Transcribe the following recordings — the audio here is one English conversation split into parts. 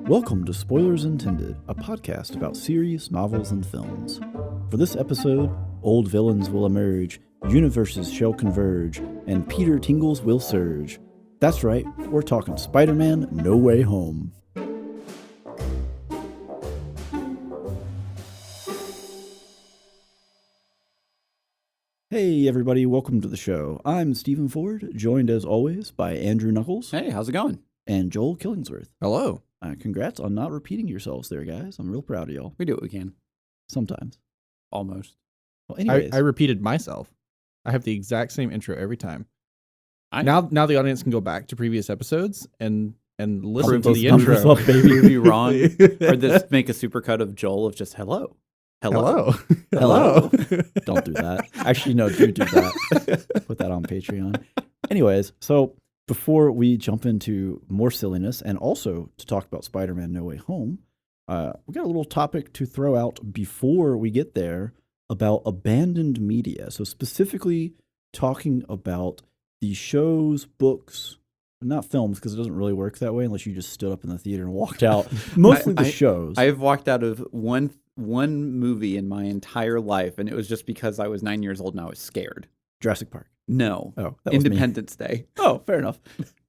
Welcome to Spoilers Intended, a podcast about series, novels, and films. For this episode, old villains will emerge, universes shall converge, and Peter Tingles will surge. That's right, we're talking Spider-Man No Way Home. Hey everybody, welcome to the show. I'm Stephen Ford, joined as always by Andrew Knuckles. Hey, how's it going? And Joel Killingsworth. Hello. Congrats on not repeating yourselves there, guys. I'm real proud of y'all. We do what we can. Sometimes. Almost. Well, anyways. I repeated myself. I have the exact same intro every time. Now the audience can go back to previous episodes and listen to those the numbers intro. up, baby. prove you wrong. Or this make a supercut of Joel of just hello. Hello. Hello. Don't do that. Actually, no, do that. Put that on Patreon. Anyways, so before we jump into more silliness and also to talk about Spider-Man No Way Home, we got a little topic to throw out before we get there about abandoned media. So specifically talking about the shows, books, not films, because it doesn't really work that way unless you just stood up in the theater and walked out. Mostly the shows. I've walked out of one movie in my entire life, and it was just because I was 9 years old and I was scared. Jurassic Park. No. Oh, that was me. Independence Day. Oh, fair enough.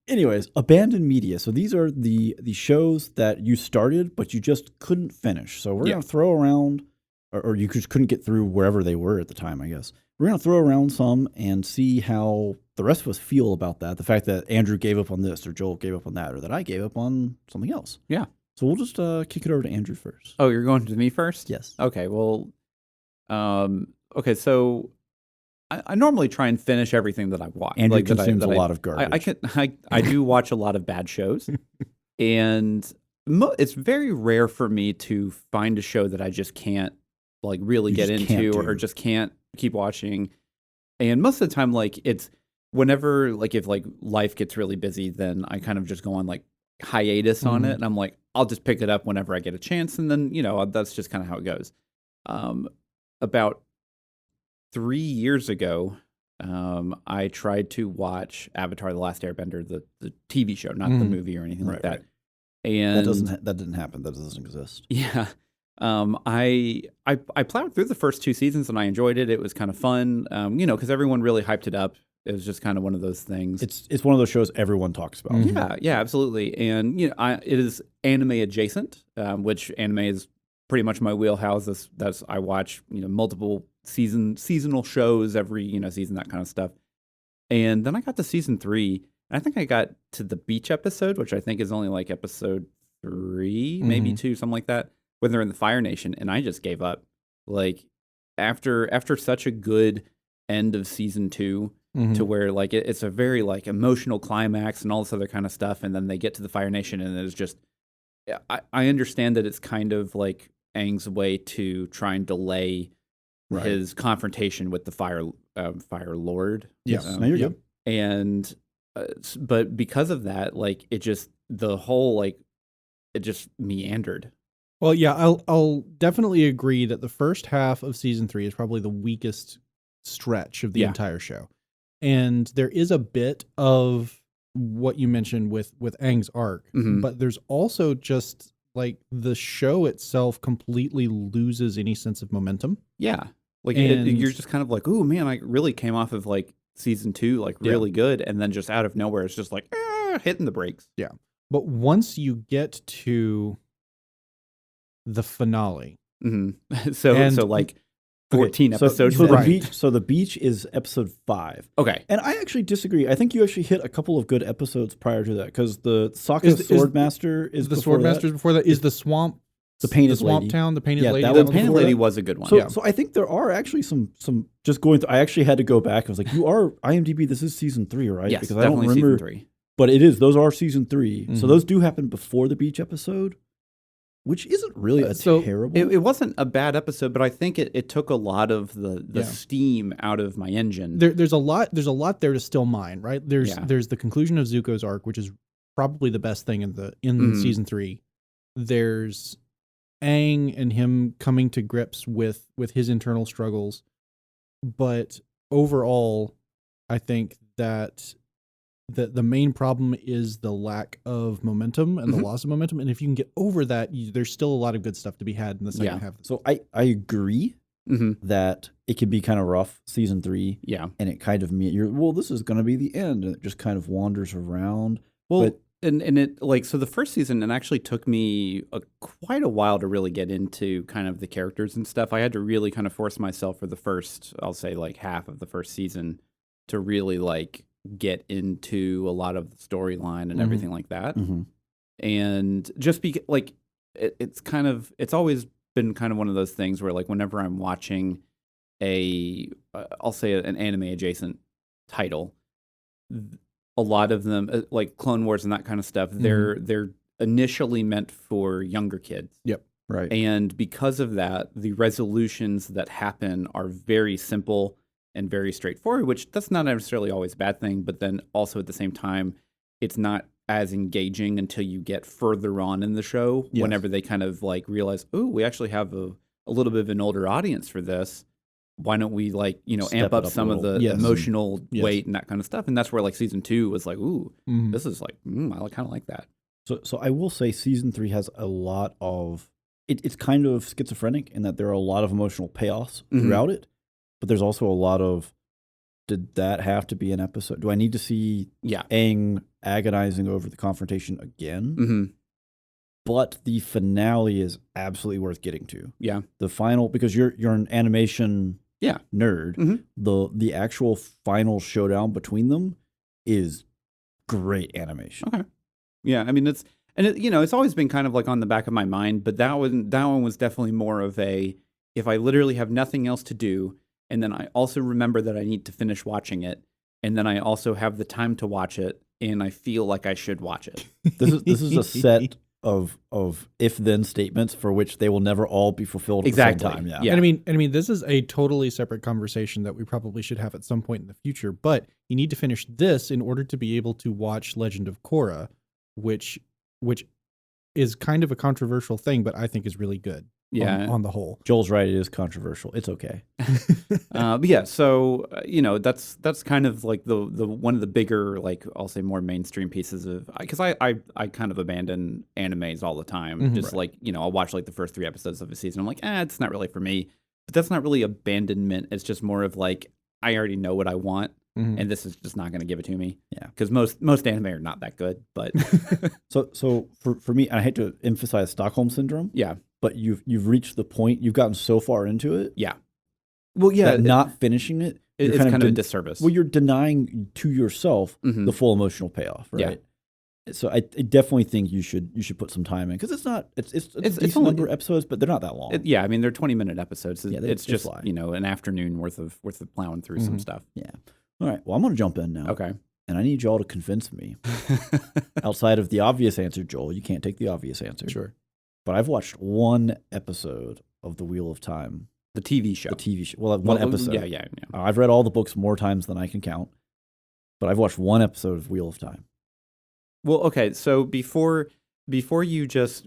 Anyways, abandoned media. So these are the shows that you started, but you just couldn't finish. So we're going to throw around, or you just couldn't get through wherever they were at the time, I guess. We're going to throw around some and see how the rest of us feel about that. The fact that Andrew gave up on this, or Joel gave up on that, or that I gave up on something else. Yeah. So we'll just kick it over to Andrew first. Oh, you're going to me first? Yes. Okay, well, so I normally try and finish everything that I watch. Andrew consumes a lot of garbage. I do watch a lot of bad shows, and it's very rare for me to find a show that I just can't really get into or just can't keep watching. And most of the time, it's whenever if life gets really busy, then I kind of just go on hiatus on it, and I'm like, I'll just pick it up whenever I get a chance, and then that's just kind of how it goes. About 3 years ago, I tried to watch Avatar: The Last Airbender, the TV show, not the movie or anything like that. Right. And that didn't happen. That doesn't exist. Yeah. I plowed through the first 2 seasons and I enjoyed it. It was kind of fun. Because everyone really hyped it up. It was just kind of one of those things. It's one of those shows everyone talks about. Yeah, absolutely. And it is anime adjacent, which anime is pretty much my wheelhouse. That's I watch multiple seasonal shows every season, that kind of stuff. And then I got to season 3, and I think I got to the beach episode, which I think is only episode 3, maybe 2, something like that, when they're in the Fire Nation, and I just gave up. After such a good end of season 2, to where it's a very emotional climax and all this other kind of stuff, and then they get to the Fire Nation, and it's just I understand that it's kind of Aang's way to try and delay his confrontation with the Fire Lord. Yes, you're good. And but because of that, it just the whole it just meandered. Well, yeah, I'll definitely agree that the first half of season 3 is probably the weakest stretch of the entire show. And there is a bit of what you mentioned with Aang's arc, but there's also just the show itself completely loses any sense of momentum. Yeah. You're just kind of ooh, man, I really came off of season 2 really good, and then just out of nowhere it's just hitting the brakes. Yeah. But once you get to the finale. So 14 episodes. So the beach is episode 5. Okay. And I actually disagree. I think you actually hit a couple of good episodes prior to that, because the Sokka Swordmaster is the before Swordmaster's before that. Is the swamp the Painted Swamp Lady. Town, the Painted Lady? That the Painted Lady was a good one. So I think there are actually some just going through. I actually had to go back. I was you are IMDb. This is season 3, right? Yes, because definitely I don't remember. Season 3. But it is. Those are season 3. So those do happen before the beach episode, which isn't really terrible. It wasn't a bad episode, but I think it took a lot of the steam out of my engine. There's a lot there to still mine, right? There's the conclusion of Zuko's arc, which is probably the best thing in season 3. There's Aang and him coming to grips with his internal struggles. But overall, I think that the main problem is the lack of momentum and the loss of momentum. And if you can get over that, there's still a lot of good stuff to be had in the second half. So I agree that it can be kind of rough, season 3. Yeah. And it kind of this is going to be the end, and it just kind of wanders around. Well, and it so the first season, it actually took me quite a while to really get into kind of the characters and stuff. I had to really kind of force myself for the first, I'll say half of the first season to really get into a lot of the storyline and everything like that. And just it's always been kind of one of those things where whenever I'm watching I'll say an anime adjacent title, a lot of them like Clone Wars and that kind of stuff, they're initially meant for younger kids. Yep. Right. And because of that, the resolutions that happen are very simple and very straightforward, which that's not necessarily always a bad thing, but then also at the same time, it's not as engaging until you get further on in the show, whenever they kind of realize, oh, we actually have a little bit of an older audience for this. Why don't we amp up some of the emotional weight and that kind of stuff? And that's where season 2 was ooh, this is I kind of like that. So I will say season 3 has a lot of, it's kind of schizophrenic in that there are a lot of emotional payoffs throughout it, but there's also a lot of, did that have to be an episode? Do I need to see Aang agonizing over the confrontation again? But the finale is absolutely worth getting to. Yeah. The final, because you're an animation nerd, the actual final showdown between them is great animation. Okay. Yeah, I mean it's always been kind of on the back of my mind, but that one was definitely more of a, if I literally have nothing else to do, and then I also remember that I need to finish watching it, and then I also have the time to watch it, and I feel like I should watch it. This is a set of if-then statements for which they will never all be fulfilled at the same time. Yeah. And I mean, this is a totally separate conversation that we probably should have at some point in the future, but you need to finish this in order to be able to watch Legend of Korra, which is kind of a controversial thing, but I think is really good. Yeah. On the whole. Joel's right. It is controversial. It's okay. But yeah, so, that's kind of the one of the bigger, I'll say more mainstream pieces of, because I kind of abandon animes all the time. Just I'll watch the first 3 episodes of a season. I'm like, it's not really for me. But that's not really abandonment. It's just more of I already know what I want. And this is just not going to give it to me. Yeah. Because most anime are not that good. But so for me, I hate to emphasize Stockholm Syndrome. Yeah. But you've reached the point, you've gotten so far into it. Yeah. Well, yeah. That not finishing it's kind of a disservice. Well, you're denying to yourself the full emotional payoff, right? Yeah. So I definitely think you should put some time in, because it's a decent number of episodes, but they're not that long. I mean, they're 20-minute episodes. It's just an afternoon worth of plowing through some stuff. Yeah. All right. Well, I'm going to jump in now. Okay. And I need y'all to convince me. Outside of the obvious answer, Joel, you can't take the obvious answer. Sure. But I've watched one episode of The Wheel of Time. The TV show. The TV show. Well, one episode. Yeah. I've read all the books more times than I can count, but I've watched one episode of Wheel of Time. Well, okay. So before we just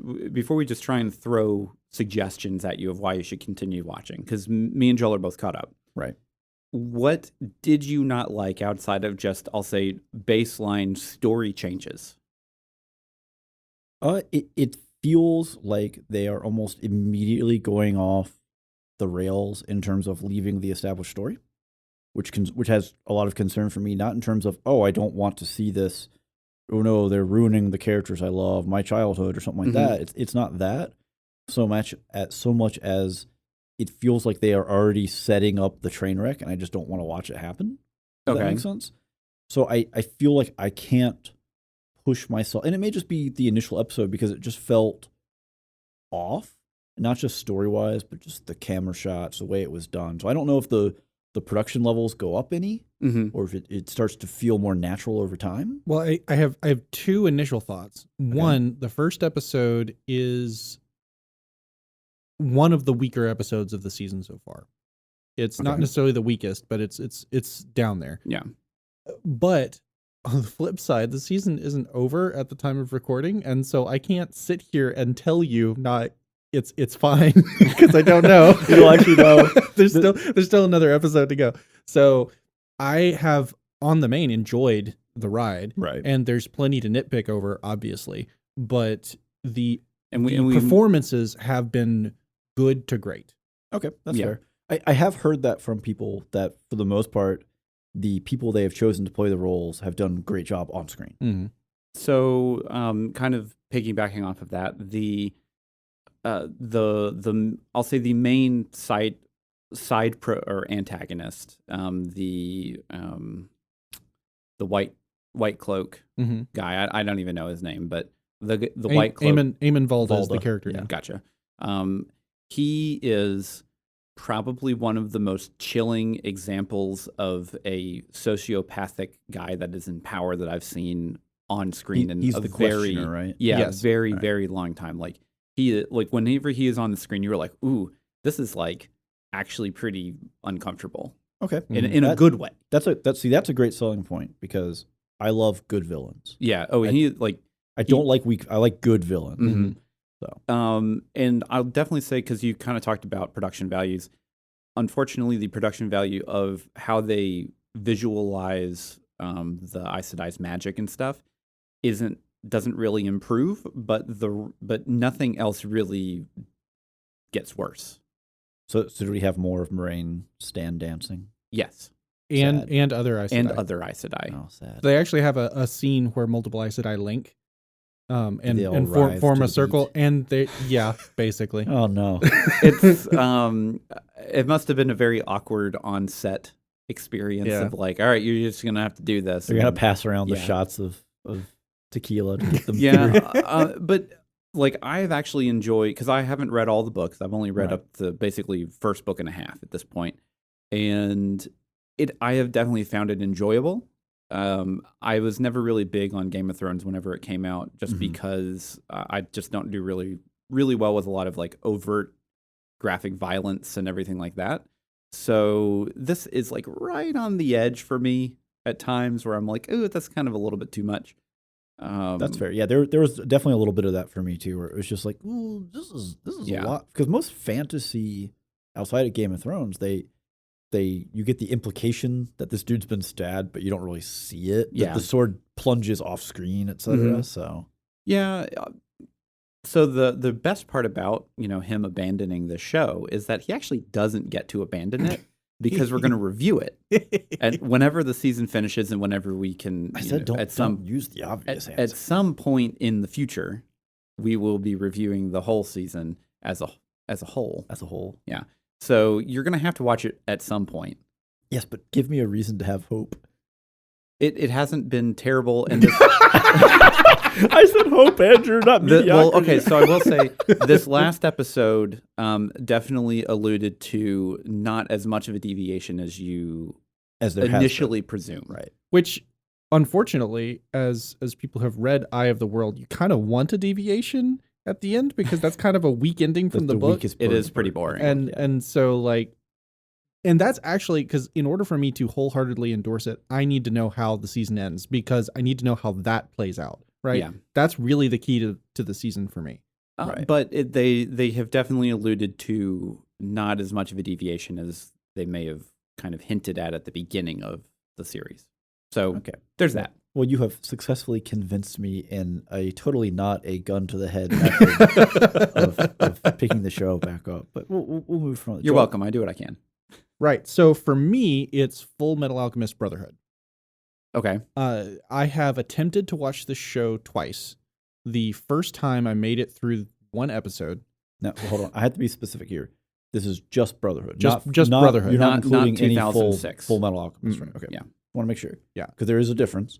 try and throw suggestions at you of why you should continue watching, because me and Joel are both caught up. Right. What did you not like outside of just, I'll say, baseline story changes? It feels like they are almost immediately going off the rails in terms of leaving the established story, which has a lot of concern for me, not in terms of, I don't want to see this, oh no, they're ruining the characters I love, my childhood or something like that. It's not that so much as it feels like they are already setting up the train wreck, and I just don't want to watch it happen. Does that make sense? So I feel like I can't push myself, and it may just be the initial episode, because it just felt off, not just story-wise, but just the camera shots, the way it was done. So I don't know if the production levels go up any, or if it starts to feel more natural over time. Well, I have 2 initial thoughts. Okay. One, the first episode is one of the weaker episodes of the season so far. It's not necessarily the weakest, but it's down there. Yeah. But on the flip side, the season isn't over at the time of recording, and so I can't sit here and tell you it's fine, because I don't know. You don't actually know. There's still another episode to go. So I have on the main enjoyed the ride. Right. And there's plenty to nitpick over, obviously, but the we performances have been good to great. Okay, that's fair. I have heard that from people that, for the most part, the people they have chosen to play the roles have done a great job on screen. Mm-hmm. So, kind of piggybacking off of that, I'll say the main side or antagonist, the white cloak guy. I don't even know his name, but the white cloak. Eamon Valda is the character. Yeah. Gotcha. He is probably one of the most chilling examples of a sociopathic guy that is in power that I've seen on screen in he's a the very questioner, right? very long time. Like whenever he is on the screen, you're like, ooh, this is like actually pretty uncomfortable. Okay, in a good way. That's a great selling point because I love good villains. Yeah. Oh, and I like good villains. Mm-hmm. So, and I'll definitely say, because you kind of talked about production values, unfortunately, the production value of how they visualize the Aes Sedai's magic and stuff doesn't really improve, but nothing else really gets worse. So do we have more of Moraine stand dancing? Yes. And other Aes Sedai. And other Aes Sedai. Oh, sad. They actually have a scene where multiple Aes Sedai link. And form a circle, and they basically. Oh no! It's it must have been a very awkward on set experience of like, all right, you're just gonna have to do this. They're gonna pass around the shots of tequila to get them. But like I've actually enjoyed, because I haven't read all the books. I've only read up to basically first book and a half at this point, and I have definitely found it enjoyable. I was never really big on Game of Thrones whenever it came out, just because I just don't do really, really well with a lot of like overt graphic violence and everything like that. So this is like right on the edge for me at times, where I'm like, oh, that's kind of a little bit too much. That's fair. Yeah, there was definitely a little bit of that for me too, where it was just like, ooh, this is a lot, because most fantasy outside of Game of Thrones, you get the implication that this dude's been stabbed, but you don't really see it. Yeah. The sword plunges off screen, etc. So yeah. So the best part about him abandoning the show is that he actually doesn't get to abandon it, because we're going to review it, and whenever the season finishes, and whenever we can. Don't use the obvious answer. At some point in the future, we will be reviewing the whole season as a whole. As a whole, yeah. So you're going to have to watch it at some point. Yes, but give me a reason to have hope. It hasn't been terrible. And I said hope, Andrew, not mediocrity. Well, okay, so I will say this last episode definitely alluded to not as much of a deviation as you initially presume. Right. Which, unfortunately, as people have read Eye of the World, you kind of want a deviation at the end, because that's kind of a weak ending from the book. It is pretty boring. And so like, and that's actually, because in order for me to wholeheartely endorse it, I need to know how the season ends, because I need to know how that plays out. Right. Yeah. That's really the key to the season for me. Right. But they have definitely alluded to not as much of a deviation as they may have kind of hinted at the beginning of the series. So there's that. Well, you have successfully convinced me in a totally not a gun to the head method of picking the show back up. But we'll move from it. You're welcome. I do what I can. Right. So for me, it's Full Metal Alchemist Brotherhood. Okay. I have attempted to watch this show twice. The first time I made it through one episode. Now, hold on. I have to be specific here. This is just Brotherhood. Just Brotherhood. You're not including any full Metal Alchemist, right? Okay. Yeah. Want to make sure. Yeah. Because there is a difference.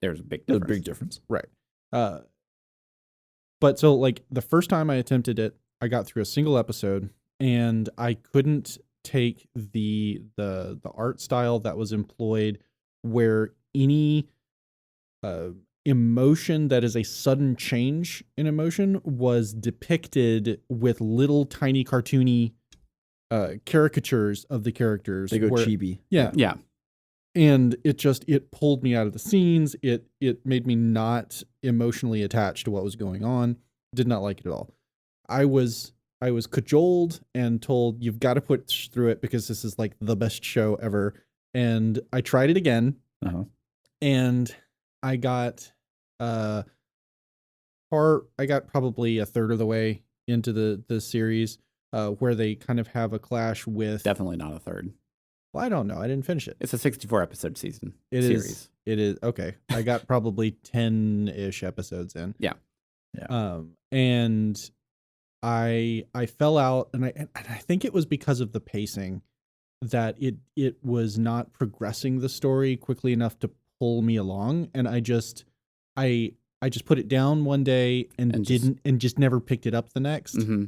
There's a big difference. Right. But so like the first time I attempted it, I got through a single episode, and I couldn't take the art style that was employed, where any emotion that is a sudden change in emotion was depicted with little tiny cartoony caricatures of the characters. They go chibi. Yeah. Yeah. And it pulled me out of the scenes. It made me not emotionally attached to what was going on. Did not like it at all. I was cajoled and told, you've got to push through it, because this is like the best show ever. And I tried it again. Uh-huh. and I got probably a third of the way into the series where they kind of have a clash with. Definitely not a third. Well, I don't know. I didn't finish it. It's a 64 episode series. It is okay. I got probably 10-ish episodes in. Yeah. And I fell out, and I think it was because of the pacing that it was not progressing the story quickly enough to pull me along, and I just put it down one day and just never picked it up the next. Mm-hmm.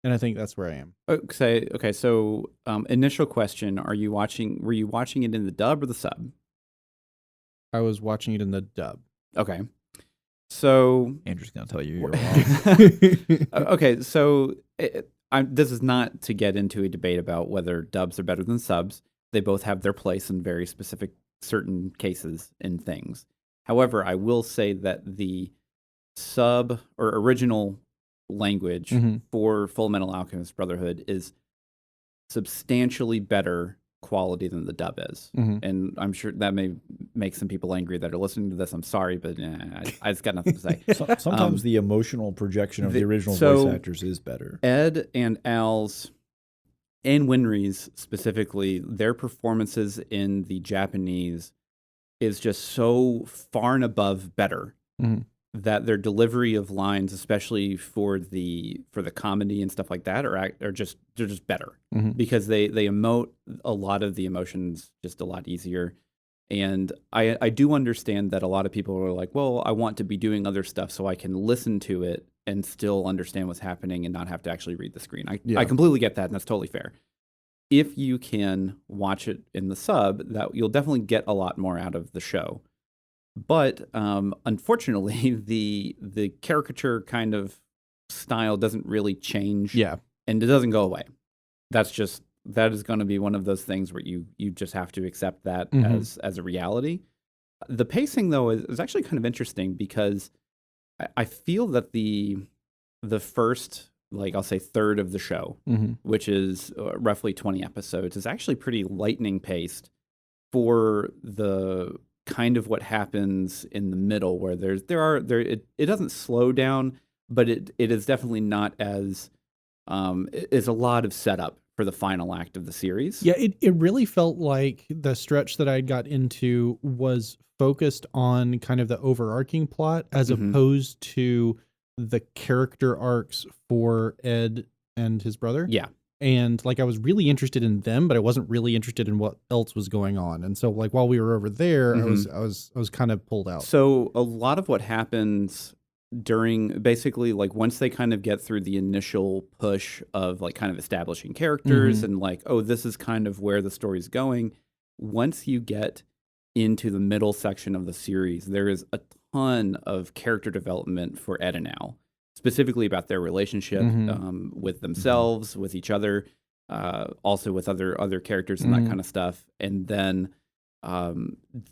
And I think that's where I am. Okay. So, initial question: were you watching it in the dub or the sub? I was watching it in the dub. Okay. So Andrew's gonna tell you you're wrong. Okay. So this is not to get into a debate about whether dubs are better than subs. They both have their place in very specific certain cases and things. However, I will say that the sub or original language for Full Metal Alchemist Brotherhood is substantially better quality than the dub is. And I'm sure that may make some people angry that are listening to this. I'm sorry, but I just got nothing to say. Sometimes the emotional projection of the original voice actors is better. Ed and Al's and Winry's specifically, their performances in the Japanese is just so far and above better that their delivery of lines, especially for the comedy and stuff like that, they're just better because they emote a lot of the emotions just a lot easier. And I do understand that a lot of people are like, well, I want to be doing other stuff so I can listen to it and still understand what's happening and not have to actually read the screen. I completely get that, and that's totally fair. If you can watch it in the sub, that you'll definitely get a lot more out of the show. But unfortunately, the caricature kind of style doesn't really change. Yeah. And it doesn't go away. That is going to be one of those things where you just have to accept that as a reality. The pacing, though, is actually kind of interesting because I feel that the first, like I'll say, third of the show, which is roughly 20 episodes, is actually pretty lightning paced for the kind of what happens in the middle, where it doesn't slow down, but it is definitely not as it's a lot of setup for the final act of the series. Yeah, it really felt like the stretch that I got into was focused on kind of the overarching plot as opposed to the character arcs for Ed and his brother. Yeah. And like I was really interested in them, but I wasn't really interested in what else was going on. And so like while we were over there, I was kind of pulled out. So a lot of what happens during basically like once they kind of get through the initial push of like kind of establishing characters and like, oh, this is kind of where the story's going. Once you get into the middle section of the series, there is a ton of character development for Ed and Al, specifically about their relationship with themselves, with each other, also with other characters and that kind of stuff. And then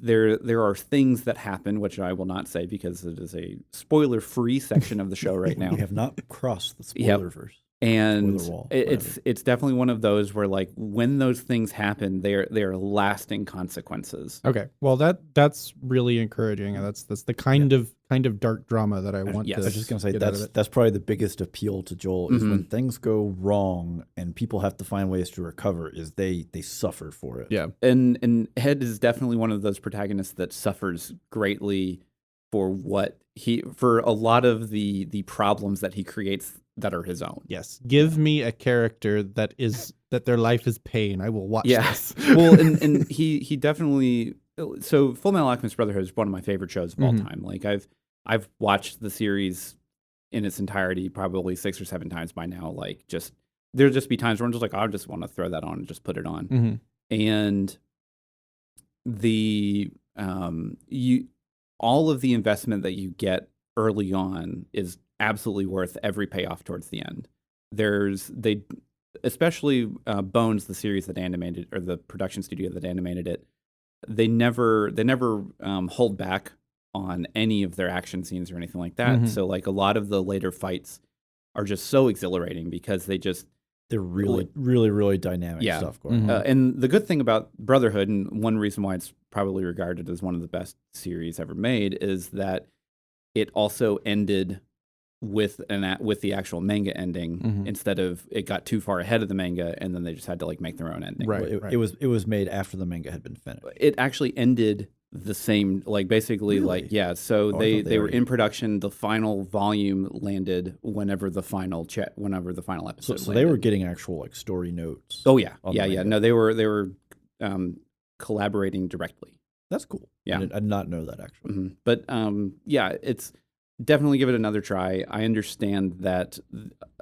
there are things that happen, which I will not say because it is a spoiler-free section of the show right now. We have not crossed the spoiler-verse. And wall, it's definitely one of those where like when those things happen, they are lasting consequences. Okay, well that's really encouraging. That's the kind of dark drama that I want. Yes. To I was just gonna say get that's probably the biggest appeal to Joel is when things go wrong and people have to find ways to recover. Is they suffer for it. Yeah, and Ed is definitely one of those protagonists that suffers greatly for a lot of the problems that he creates that are his own. Yes. Give me a character that their life is pain. I will watch this. Well, and he definitely. So Full Metal Alchemist Brotherhood is one of my favorite shows of all time. Like I've watched the series in its entirety probably 6 or 7 times by now. Like there'll just be times where I'm just like, I just want to throw that on and just put it on. And the all of the investment that you get early on is absolutely worth every payoff towards the end. Especially Bones, the series that animated, or the production studio that animated it, they never hold back on any of their action scenes or anything like that. So like a lot of the later fights are just so exhilarating because They're really dynamic stuff going on. And the good thing about Brotherhood, and one reason why it's probably regarded as one of the best series ever made, is that it also ended with the actual manga ending instead of it got too far ahead of the manga and then they just had to like make their own ending. Right. It was made after the manga had been finished. It actually ended the same, like basically Really? So they were already... in production. The final volume landed whenever the final episode. So they were getting actual like story notes. Oh yeah, yeah. No, they were collaborating directly. That's cool. Yeah, I did not know that actually. But it's definitely give it another try. I understand that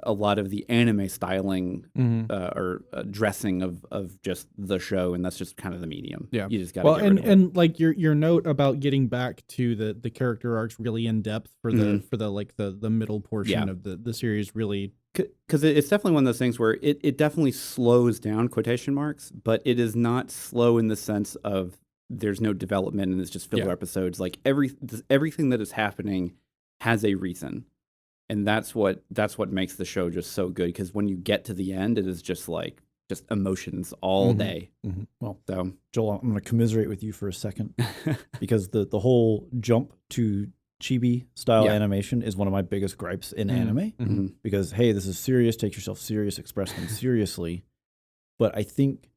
a lot of the anime styling or dressing of just the show, and that's just kind of the medium. Yeah, you just got to get rid of it. And like your note about getting back to the character arcs really in depth for the middle portion of the series really, because it's definitely one of those things where it definitely slows down, quotation marks, but it is not slow in the sense of there's no development and it's just filler episodes. Like everything that is happening has a reason, and that's what makes the show just so good, because when you get to the end, it is just emotions all day. Well, so Joel, I'm going to commiserate with you for a second because the whole jump to chibi style animation is one of my biggest gripes in anime, because hey, this is serious, take yourself serious, express things seriously, but I think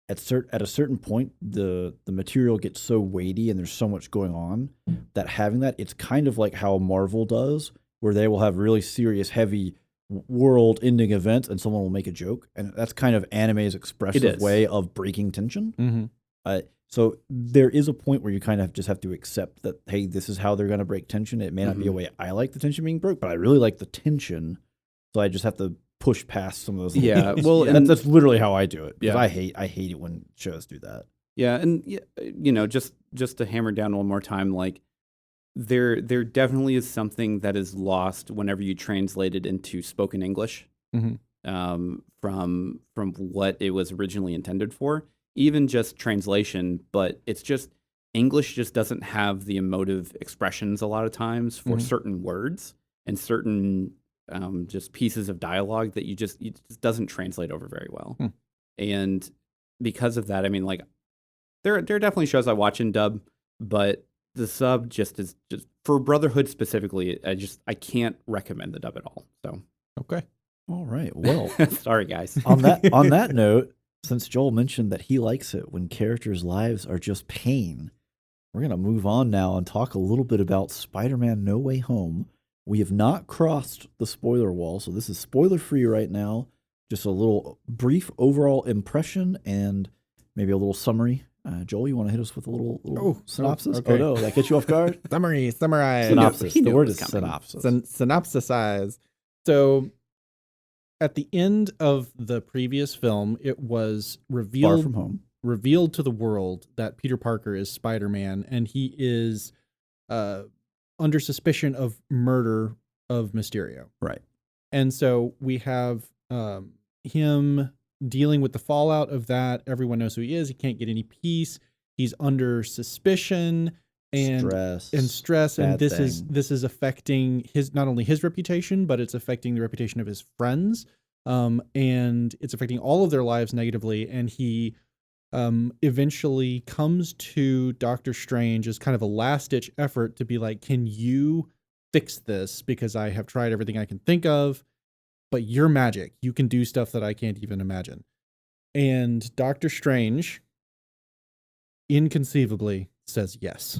at a certain point, the material gets so weighty and there's so much going on that having that, it's kind of like how Marvel does, where they will have really serious, heavy world-ending events and someone will make a joke. And that's kind of anime's expressive way of breaking tension. So there is a point where you kind of just have to accept that, hey, this is how they're going to break tension. It may not be a way I like the tension being broke, but I really like the tension. So I just have to push past some of those. Yeah, well, and that's literally how I do it. Because I hate it when shows do that. Yeah, and just to hammer down one more time, like there definitely is something that is lost whenever you translate it into spoken English, from what it was originally intended for. Even just translation, but it's just English just doesn't have the emotive expressions a lot of times for certain words and certain just pieces of dialogue that it just doesn't translate over very well. And because of that, I mean, like there are definitely shows I watch in dub, but the sub just is just for Brotherhood specifically. I can't recommend the dub at all. So okay, all right. Well, sorry guys. On that note, since Joel mentioned that he likes it when characters' lives are just pain, we're gonna move on now and talk a little bit about Spider-Man: No Way Home. We have not crossed the spoiler wall, so this is spoiler-free right now. Just a little brief overall impression and maybe a little summary. Joel, you want to hit us with a little synopsis? Okay. Oh no, that get you off guard? Summarize. Synopsis. The word is synopsis. Synopsisize. So at the end of the previous film, it was revealed Far From Home. Revealed to the world that Peter Parker is Spider-Man, and he is under suspicion of murder of Mysterio. Right. And so we have him dealing with the fallout of that. Everyone knows who he is. He can't get any peace. He's under suspicion and stress. And this is affecting not only his reputation, but it's affecting the reputation of his friends. And it's affecting all of their lives negatively. And he eventually comes to Doctor Strange as kind of a last-ditch effort to be like, can you fix this? Because I have tried everything I can think of, but you're magic. You can do stuff that I can't even imagine. And Doctor Strange inconceivably says yes.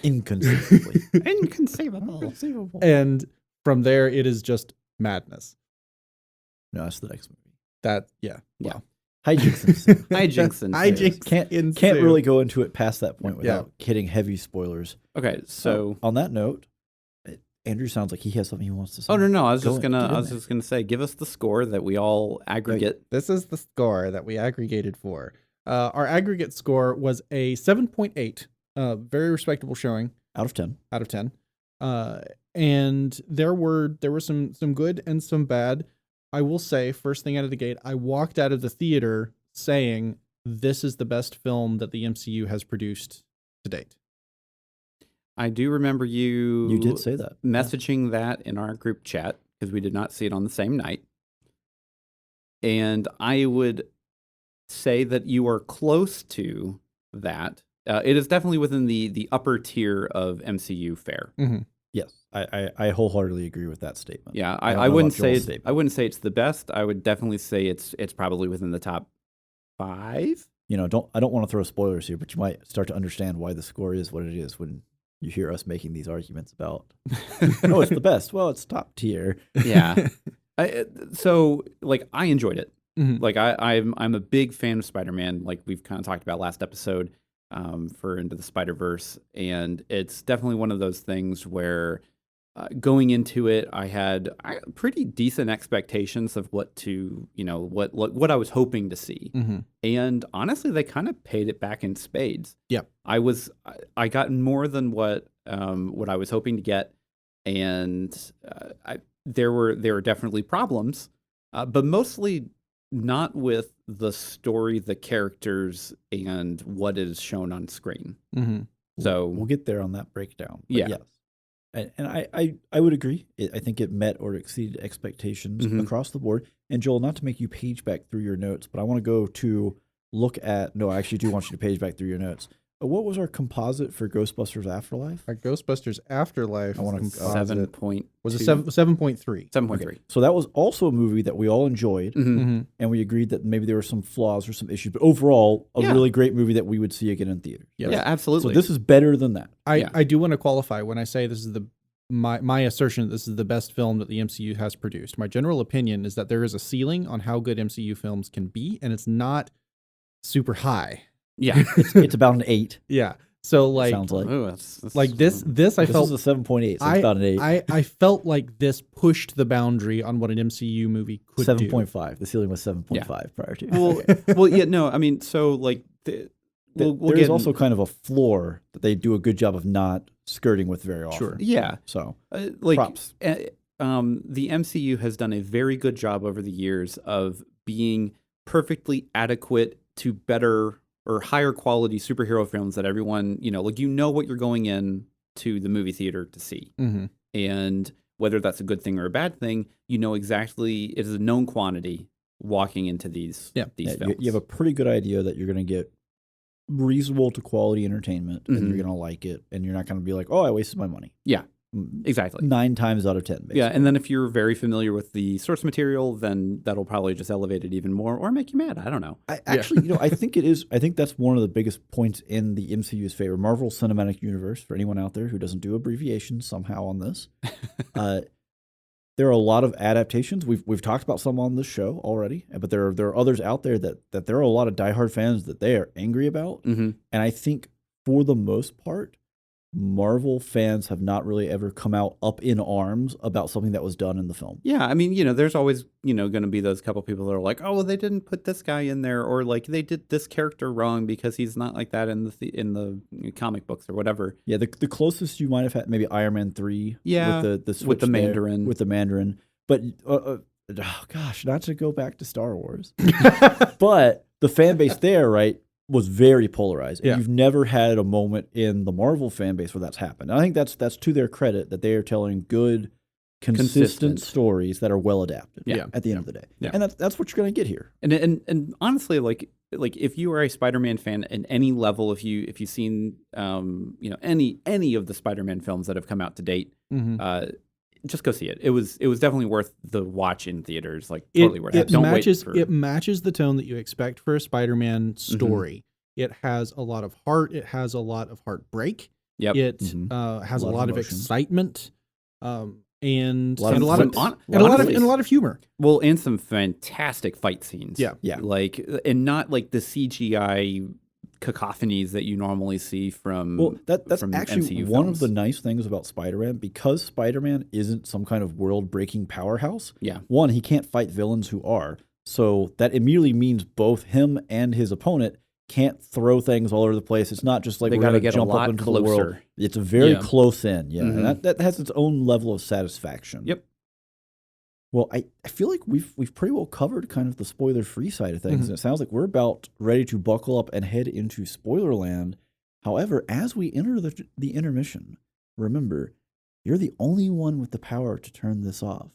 Inconceivably. Inconceivable. And from there, it is just madness. No, that's the next movie. Wow. Hijinks can't really go into it past that point without hitting heavy spoilers. Okay, so on that note, Andrew sounds like he has something he wants to say. Oh no, I was just gonna say, give us the score that we all aggregate. This is the score that we aggregated for. Our aggregate score was a 7.8. Very respectable showing. Out of 10. Out of 10. And there were some good and some bad. I will say, first thing out of the gate, I walked out of the theater saying, this is the best film that the MCU has produced to date. I do remember you did say that. Messaging that in our group chat, because we did not see it on the same night. And I would say that you are close to that. It is definitely within the upper tier of MCU fare. Mm-hmm. Yes, I wholeheartedly agree with that statement. Yeah, I wouldn't say it's the best. I would definitely say it's probably within the top 5. I don't want to throw spoilers here, but you might start to understand why the score is what it is when you hear us making these arguments about, oh, it's the best. Well, it's top tier. Yeah. So I enjoyed it. Mm-hmm. Like I'm a big fan of Spider-Man, like we've kind of talked about last episode, for Into the Spider-Verse, and it's definitely one of those things where going into it, I had pretty decent expectations of what I was hoping to see, Mm-hmm. and honestly, they kind of paid it back in spades. Yep. I got more than what I was hoping to get, and there were definitely problems, but mostly not with the story, the characters, and what is shown on screen. Mm-hmm. So we'll get there on that breakdown. But yeah. Yes. And I would agree. I think it met or exceeded expectations across the board. And Joel, not to make you page back through your notes, but I want to go to look at. No, I actually do want you to page back through your notes. What was our composite for Ghostbusters Afterlife? Our Ghostbusters Afterlife. I want to 7.2. Was it 7.3? 7.3. Okay. So that was also a movie that we all enjoyed, Mm-hmm. and we agreed that maybe there were some flaws or some issues, but overall, a really great movie that we would see again in theaters. Yes. Yeah, absolutely. So this is better than that. I do want to qualify when I say this is my assertion that this is the best film that the MCU has produced. My general opinion is that there is a ceiling on how good MCU films can be, and it's not super high. Yeah. It's about an 8. Yeah. So Sounds like. Ooh, this I felt This is a 7.8, so it's about an 8. I felt like this pushed the boundary on what an MCU movie could 7.5. The ceiling was 7.5 prior to. well, yeah, no, I mean, so like we'll there's also kind of a floor that they do a good job of not skirting with very often. Sure. Yeah. So props. props. The MCU has done a very good job over the years of being perfectly adequate to better or higher quality superhero films that everyone, what you're going in to the movie theater to see. Mm-hmm. And whether that's a good thing or a bad thing, exactly, it is a known quantity walking into these films. You have a pretty good idea that you're going to get reasonable to quality entertainment, and you're going to like it, and you're not going to be like, oh, I wasted my money. Yeah. Exactly. 9 times out of 10, basically. Yeah, and then if you're very familiar with the source material, then that'll probably just elevate it even more or make you mad. I don't know. I think it is. I think that's one of the biggest points in the MCU's favor. Marvel Cinematic Universe, for anyone out there who doesn't do abbreviations somehow on this, there are a lot of adaptations. We've talked about some on this show already, but there are others out there that there are a lot of diehard fans that they are angry about. Mm-hmm. And I think for the most part, Marvel fans have not really ever come out up in arms about something that was done in the film. Yeah, I mean, there's always, going to be those couple people that are like, oh, well, they didn't put this guy in there, or like they did this character wrong because he's not like that in the comic books or whatever. Yeah, the closest you might have had maybe Iron Man 3. Yeah, with the switch with the Mandarin. With the Mandarin, but oh gosh, not to go back to Star Wars, but the fan base there, right, was very polarized. And you've never had a moment in the Marvel fan base where that's happened. And I think that's to their credit that they are telling good, consistent stories that are well adapted. Yeah. At the end of the day. Yeah. And that's what you're going to get here. And honestly, like if you are a Spider-Man fan at any level, if you've seen any of the Spider-Man films that have come out to date, just go see it. It was definitely worth the watch in theaters. Like totally worth it. It matches the tone that you expect for a Spider-Man story. Mm-hmm. It has a lot of heart. It has a lot of heartbreak. Yep. It has a lot of excitement. And a lot of humor. Well, and some fantastic fight scenes. Yeah. And not like the CGI cacophonies that you normally see from that's from actually MCU one films. of the nice things about Spider-Man, because Spider-Man isn't some kind of world-breaking powerhouse. Yeah. One, he can't fight villains who are, so that immediately means both him and his opponent can't throw things all over the place. It's not just like they we're going to to jump up into closer. the world. It's very close in, and that has its own level of satisfaction. Yep. Well, I feel like we've pretty well covered kind of the spoiler-free side of things, and it sounds like we're about ready to buckle up and head into spoiler land. However, as we enter the intermission, remember, you're the only one with the power to turn this off.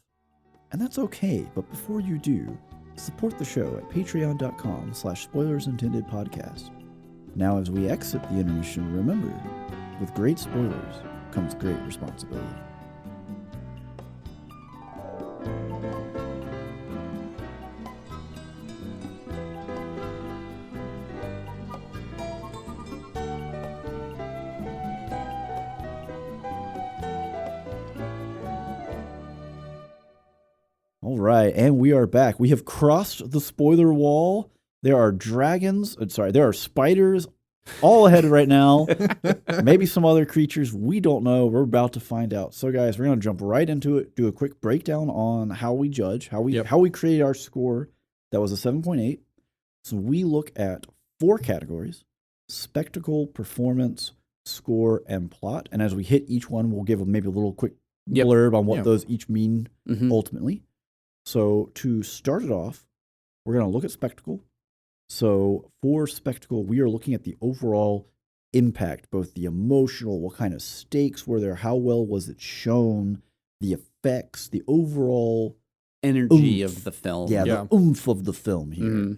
And that's okay, but before you do, support the show at patreon.com/spoilersintendedpodcast. Now, as we exit the intermission, remember, with great spoilers comes great responsibility. All right, and we are back. We have crossed the spoiler wall. There are there are spiders all ahead right now. Maybe some other creatures. We don't know. We're about to find out. So, guys, we're going to jump right into it, do a quick breakdown on how we judge, how we create our score. That was a 7.8. So we look at 4 categories: spectacle, performance, score, and plot. And as we hit each one, we'll give maybe a little quick blurb on what those each mean ultimately. So to start it off, we're going to look at spectacle. So for spectacle, we are looking at the overall impact, both the emotional, what kind of stakes were there, how well was it shown, the effects, the overall energy of the film. Yeah, the oomph of the film here. Mm-hmm.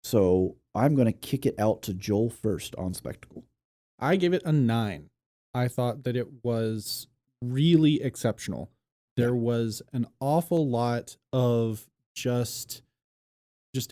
So I'm going to kick it out to Joel first on spectacle. I gave it a 9. I thought that it was really exceptional. There was an awful lot of just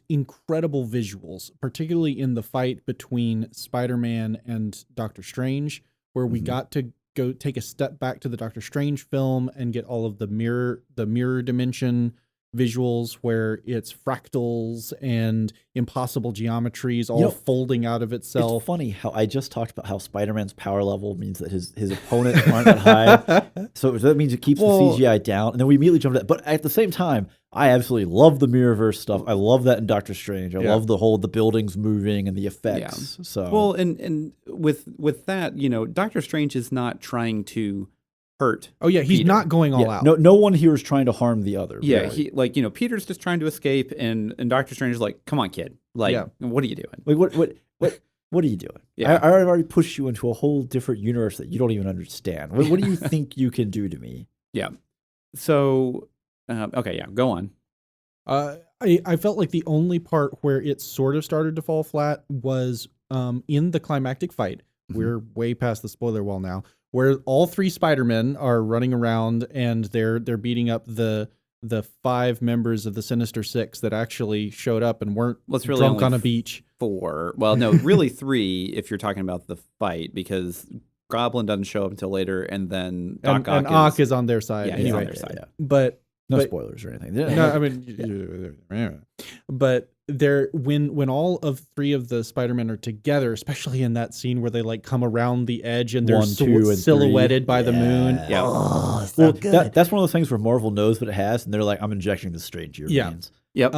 incredible visuals, particularly in the fight between Spider-Man and Doctor Strange, where we got to go take a step back to the Doctor Strange film and get all of the mirror dimension visuals where it's fractals and impossible geometries all folding out of itself. It's funny how I just talked about how Spider-Man's power level means that his opponents aren't that high. So that means it keeps the CGI down. And then we immediately jumped at But at the same time, I absolutely love the Mirrorverse stuff. I love that in Doctor Strange. I love the buildings moving and the effects. Yeah. So and with that, Doctor Strange is not trying to hurt. Oh yeah, he's not going all out. No one here is trying to harm the other. Yeah, really. Peter's just trying to escape, and Doctor Strange is like, "Come on, kid! What are you doing? Like what are you doing? Yeah. I already pushed you into a whole different universe that you don't even understand. What do you think you can do to me?" Yeah. So, go on. I felt like the only part where it sort of started to fall flat was in the climactic fight. Mm-hmm. We're way past the spoiler wall now, where all 3 Spider-Men are running around and they're beating up the 5 members of the Sinister Six that actually showed up and weren't drunk on a beach. 4. Well, no, really 3 if you're talking about the fight, because Goblin doesn't show up until later, and then Ock is on their side. Yeah, he's on their side. Yeah. But no spoilers or anything. No, I mean, but when all of 3 of the Spider-Men are together, especially in that scene where they come around the edge and they're silhouetted by the moon. Yeah. Oh, well, that's one of those things where Marvel knows what it has, and they're like, I'm injecting this straight into your veins. Yep.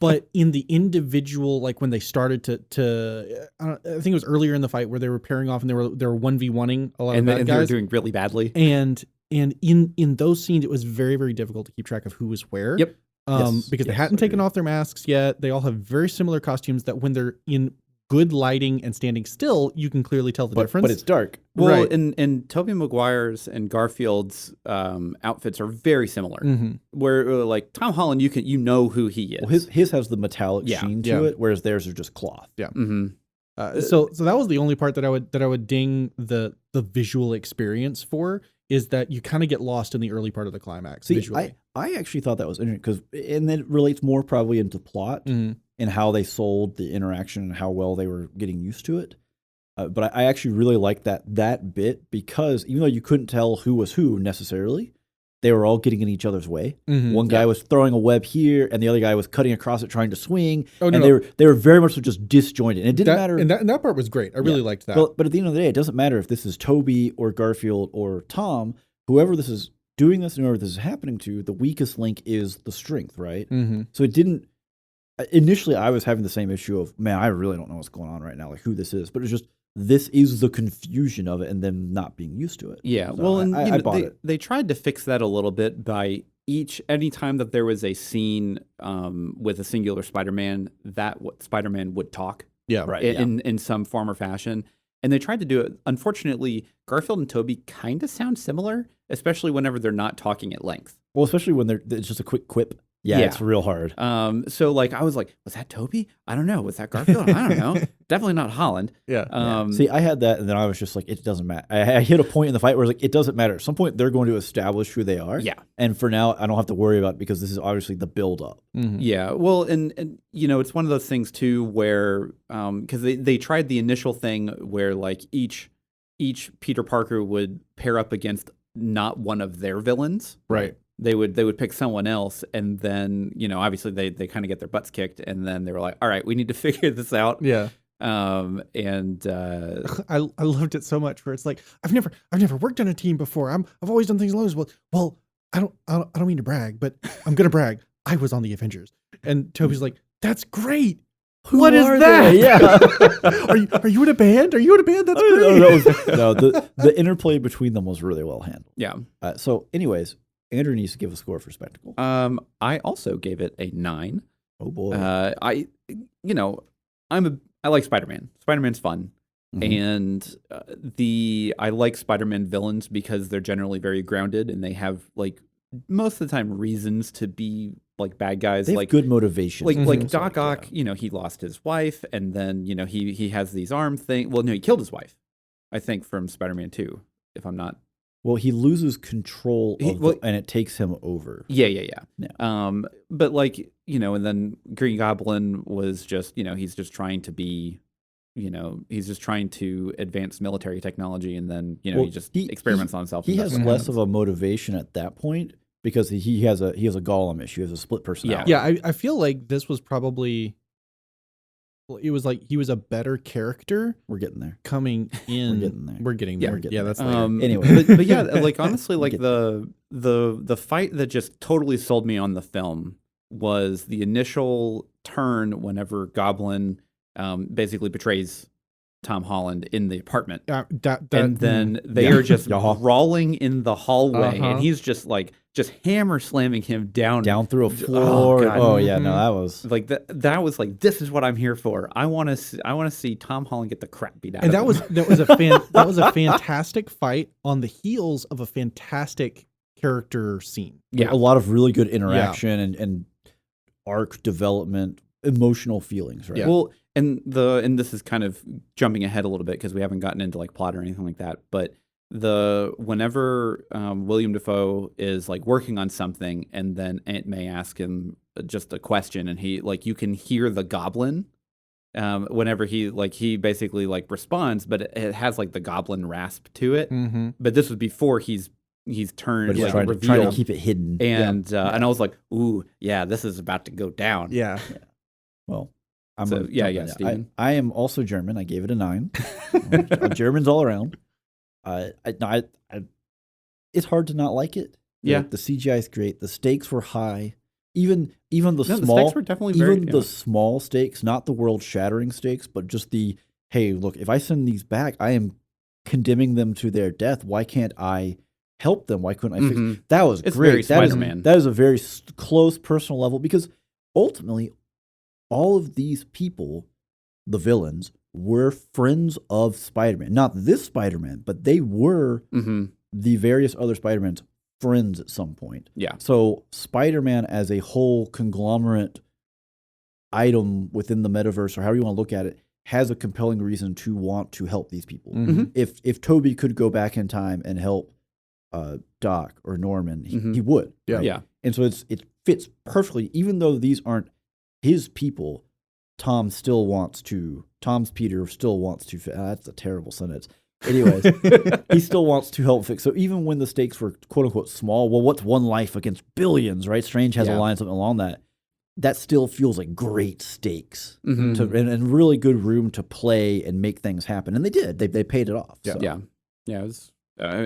But in the individual, when they started to I think it was earlier in the fight where they were pairing off and they were 1v1ing a lot of bad guys. And they were doing really badly. And in those scenes, it was very, very difficult to keep track of who was where. Yep. Because they hadn't taken off their masks yet. They all have very similar costumes that when they're in good lighting and standing still, you can clearly tell the difference. But it's dark. Well, right. and Tobey Maguire's and Garfield's outfits are very similar. Mm-hmm. Where Tom Holland, you know who he is. Well, his has the metallic sheen to it, whereas theirs are just cloth. Yeah. Mm-hmm. So that was the only part that I would ding the visual experience for, is that you kind of get lost in the early part of the climax. Visually. I actually thought that was interesting and it relates more probably into plot and how they sold the interaction and how well they were getting used to it. But I actually really liked that bit, because even though you couldn't tell who was who necessarily, they were all getting in each other's way. Mm-hmm. One guy was throwing a web here, and the other guy was cutting across it trying to swing. They were very much so just disjointed. And it didn't matter. And that part was great. I really liked that. But at the end of the day, it doesn't matter if this is Toby or Garfield or Tom. Whoever this is doing this and whoever this is happening to, the weakest link is the strength, right? Mm-hmm. So it didn't. Initially, I was having the same issue of, man, I really don't know what's going on right now, who this is. But it's just, this is the confusion of it and them not being used to it. Yeah, so I bought it. They tried to fix that a little bit by anytime that there was a scene with a singular Spider-Man, Spider-Man would talk. Yeah, right. In some form or fashion. And they tried to do it. Unfortunately, Garfield and Toby kind of sound similar, especially whenever they're not talking at length. Well, especially when it's just a quick quip. Yeah, it's real hard. So like I was like, was that Toby? I don't know. Was that Garfield? I don't know. Definitely not Holland. Yeah. See, I had that, and then I was just like, it doesn't matter. I hit a point in the fight where I was like, it doesn't matter. At some point, they're going to establish who they are. Yeah. And for now, I don't have to worry about it because this is obviously the build up. Mm-hmm. Yeah. Well, and you know, it's one of those things too where because they tried the initial thing where like each Peter Parker would pair up against not one of their villains. Right. They would pick someone else, and then, you know, obviously they kind of get their butts kicked, and then they were like, all right, we need to figure this out. Yeah. And I loved it so much where it's like, I've never worked on a team before. I've always done things alone. Well, I don't mean to brag, but I'm gonna brag. I was on the Avengers. And Toby's like, that's great. What is that? Yeah. Are you in a band? Are you in a band? That's great. No, the interplay between them was really well handled. Yeah. So anyways, Andrew needs to give a score for Spectacle. I also gave it a 9. Oh boy. I like Spider-Man. Spider-Man's fun. And I like Spider-Man villains because they're generally very grounded and they have like most of the time reasons to be like bad guys. They have like good motivation. Like Doc Ock, you know, he lost his wife and then, you know, he has these arm thing. Well, no, he killed his wife, I think, from Spider-Man 2, if I'm not. Well, he loses control and it takes him over. Yeah. But like, you know, and then Green Goblin was just, you know, he's just trying to be, you know, he's just trying to advance military technology, and then, you know, he experiments on himself. He has less of a motivation at that point because he has a Gollum issue, he has a split personality. Yeah, I feel like this was probably, it was like he was a better character. We're getting there. Coming in. We're getting there. Yeah, that's later. Anyway. But yeah, like honestly, like the fight that just totally sold me on the film was the initial turn whenever Goblin basically betrays Tom Holland in the apartment. And then they are just crawling in the hallway, and he's just hammer slamming him down through a floor. No, that was like that was like, this is what I'm here for. I want to see Tom Holland get the crap beat out of him. That was a fantastic fight on the heels of a fantastic character scene. Yeah, a lot of really good interaction and arc development, emotional feelings, right? Yeah. Well, and this is kind of jumping ahead a little bit because we haven't gotten into like plot or anything like that, but whenever William Dafoe is like working on something and then Aunt May asks him just a question, and he like, you can hear the Goblin whenever he basically like responds, but it has like the Goblin rasp to it. But this was before he's turned, but he's like, trying to keep it hidden. And and I was like, ooh, yeah, this is about to go down. Yeah. Well, Steven. I am also German. I gave it a 9. Germans all around. It's hard to not like it. Yeah, the CGI is great. The stakes were high. Even the the small, stakes were definitely the small stakes, not the world-shattering stakes, but just the, hey, look, if I send these back, I am condemning them to their death. Why can't I help them? Why couldn't I fix? That was it's great. Very Spider-Man. That is a very close personal level, because ultimately, all of these people, the villains, were friends of Spider-Man. Not this Spider-Man, but they were the various other Spider-Mans friends at some point. Yeah. So Spider-Man as a whole conglomerate item within the metaverse, or however you want to look at it, has a compelling reason to want to help these people. If Toby could go back in time and help Doc or Norman, he would. Yeah. Right? Yeah. And so it fits perfectly, even though these aren't his people. Tom's Peter still wants to. That's a terrible sentence. Anyways, he still wants to help fix. So even when the stakes were quote unquote small, well, what's one life against billions, right? Strange has a line something along that. That still feels like great stakes and really good room to play and make things happen. And they did. They paid it off. Yeah. So. Yeah. It was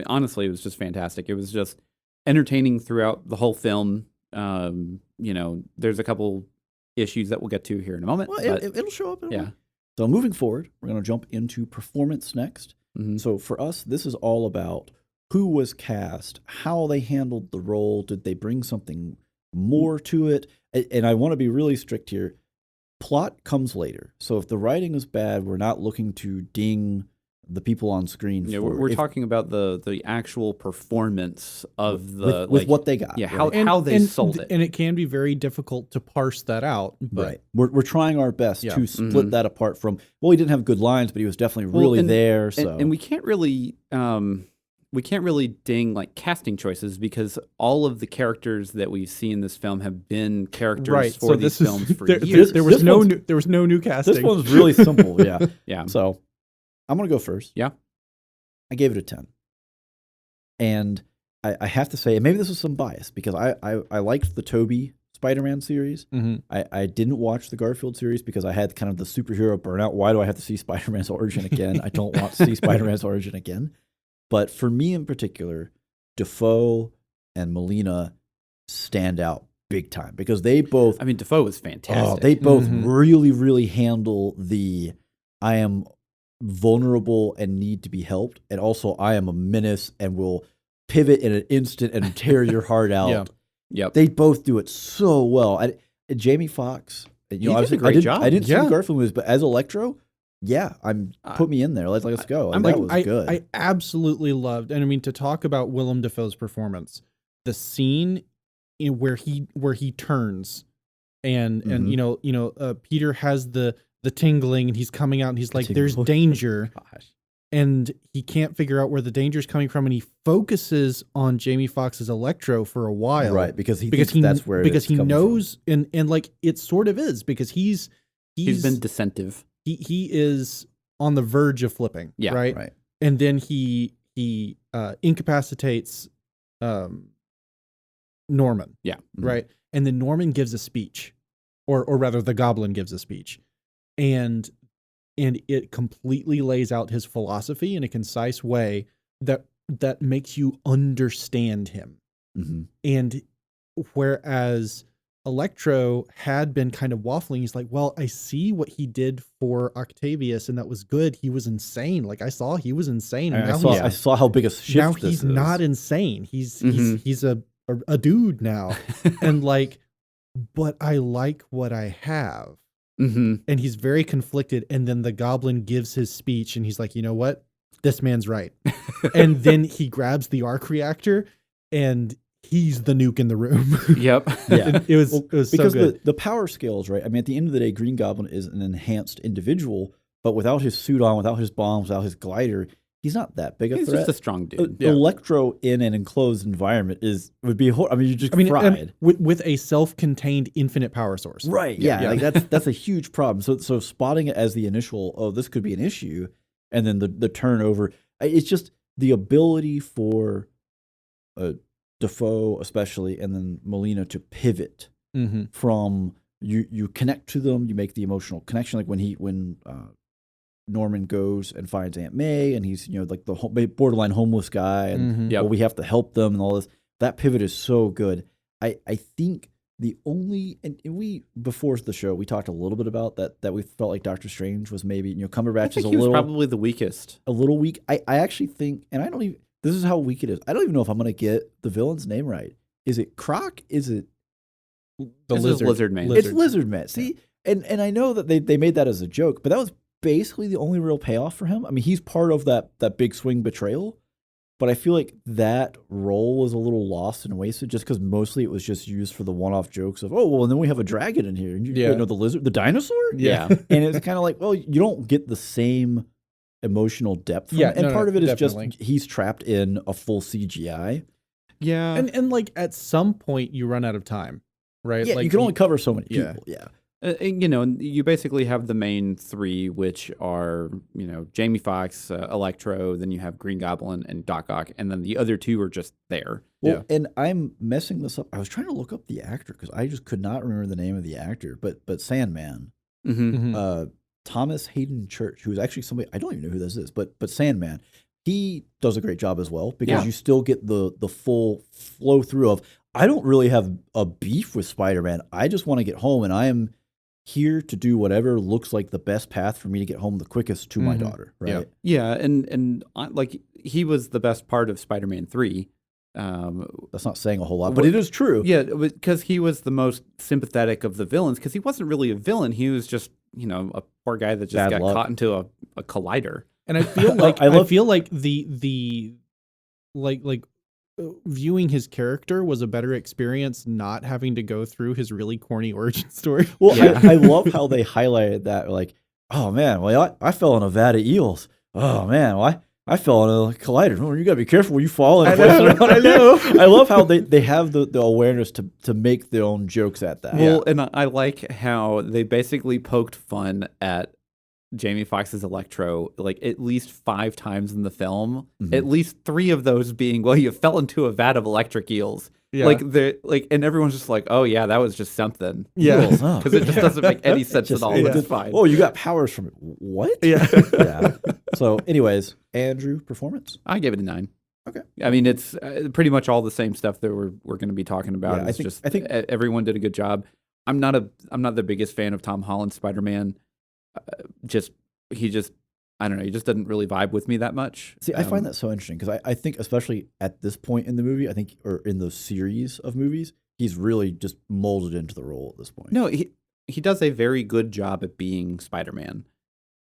honestly, it was just fantastic. It was just entertaining throughout the whole film. You know, there's a couple issues that we'll get to here in a moment. Well, it'll show up. Yeah. So moving forward, we're going to jump into performance next. So for us, this is all about who was cast, how they handled the role. Did they bring something more to it? And I want to be really strict here. Plot comes later. So if the writing is bad, we're not looking to ding the people on screen. Yeah, we're talking about the actual performance of with what they got. Yeah, right? how they sold it. And it can be very difficult to parse that out. But right. We're trying our best to split that apart from, well, he didn't have good lines, but he was definitely really there. So and we can't really ding like casting choices because all of the characters that we see in this film have been characters for these films for years. There was no new casting. This one's really simple. Yeah. Yeah. So I'm going to go first. Yeah. I gave it a 10. And I have to say, and maybe this is some bias, because I liked the Tobey Spider-Man series. Mm-hmm. I didn't watch the Garfield series because I had kind of the superhero burnout. Why do I have to see Spider-Man's origin again? I don't want to see Spider-Man's origin again. But for me in particular, Dafoe and Molina stand out big time because they both... I mean, Dafoe was fantastic. They both really, really handle the I am vulnerable and need to be helped, and also I am a menace and will pivot in an instant and tear your heart out. Yeah. Yep. They both do it so well. Jamie Foxx, did a great job. I didn't see the Garfield movies, but as Electro, put me in there. Let's go. That was good. I absolutely loved, and I mean, to talk about Willem Dafoe's performance, the scene where he turns, and Peter has the tingling, and he's coming out, and he's like, "There's danger." Gosh. And he can't figure out where the danger is coming from, and he focuses on Jamie Foxx's Electro for a while, right? Because he that's where he knows, from. and like it sort of is because he's been dissentive. He is on the verge of flipping, right? And then he incapacitates Norman, right? And then Norman gives a speech, or rather, the Goblin gives a speech, and it completely lays out his philosophy in a concise way that makes you understand him. Mm-hmm. And whereas Electro had been kind of waffling, he's like, well, I see what he did for Octavius, and that was good. He was insane. Like, I saw he was insane. And I saw how big a shift now this he's is. not insane. He's a dude now. And like, but I like what I have. Mm-hmm. And he's very conflicted. And then the Goblin gives his speech, and he's like, you know what? This man's right. And then he grabs the arc reactor, and he's the nuke in the room. Yep. Yeah. It was because so good. The power scales, right? I mean, at the end of the day, Green Goblin is an enhanced individual, but without his suit on, without his bombs, without his glider, he's not that big a threat. He's just a strong dude. Electro in an enclosed environment would be you just fried. With a self-contained infinite power source. Right. Yeah. Like that's a huge problem. So spotting it as the initial, this could be an issue, and then the turnover. It's just the ability for Dafoe especially, and then Molina to pivot from you connect to them, you make the emotional connection, like when Norman goes and finds Aunt May, and he's like the borderline homeless guy, and we have to help them and all this. That pivot is so good. I think the only, and we before the show we talked a little bit about that we felt like Doctor Strange was maybe Cumberbatch is probably the weakest, a little weak. I actually think, and I don't even. This is how weak it is. I don't even know if I'm going to get the villain's name right. Is it Croc? Is it the Lizard Man? It's Lizard Man. See, and I know that they made that as a joke, but that was basically the only real payoff for him. I mean, he's part of that big swing betrayal, but I feel like that role was a little lost and wasted just because mostly it was just used for the one-off jokes of, and then we have a dragon in here. And the lizard, the dinosaur? Yeah. And it's kind of like, well, you don't get the same emotional depth from it. And part of it is definitely just he's trapped in a full CGI. Yeah. And like at some point you run out of time, right? Yeah, like you can only cover so many people. Yeah. You basically have the main three, which are, Jamie Foxx, Electro, then you have Green Goblin and Doc Ock, and then the other two are just there. Well, and I'm messing this up. I was trying to look up the actor because I just could not remember the name of the actor, but Sandman. Thomas Hayden Church, who's actually somebody, I don't even know who this is, but Sandman, he does a great job as well because you still get the full flow through of, I don't really have a beef with Spider-Man. I just want to get home, and I am here to do whatever looks like the best path for me to get home the quickest to my daughter, right? Yeah, and like he was the best part of Spider-Man 3. That's not saying a whole lot, but it is true. Yeah, because he was the most sympathetic of the villains because he wasn't really a villain. He was just, a poor guy that just got caught into a collider. And I feel like I feel like the viewing his character was a better experience not having to go through his really corny origin story. Well, yeah. I love how they highlighted that, like, oh man, well, I fell in a vat of eels. Oh man, well, I fell in a collider. Oh, you gotta be careful where you fall. I know. I love how they have the awareness to make their own jokes at that. Well, and I like how they basically poked fun at Jamie Foxx's Electro like at least 5 times in the film. Mm-hmm. At least 3 of those being, well, you fell into a vat of electric eels. Yeah. And everyone's just like, oh yeah, that was just something. Yeah, because it just doesn't make any sense at all. It's fine. Oh, you got powers from it. What? Yeah. Yeah. So, anyways, Andrew, performance. I gave it a 9. Okay. I mean, it's pretty much all the same stuff that we're going to be talking about. Yeah, I think everyone did a good job. I'm not the biggest fan of Tom Holland Spider-Man. I don't know. He just doesn't really vibe with me that much. See, I find that so interesting because I think, especially at this point in the movie, or in the series of movies, he's really just molded into the role at this point. No, he does a very good job at being Spider-Man,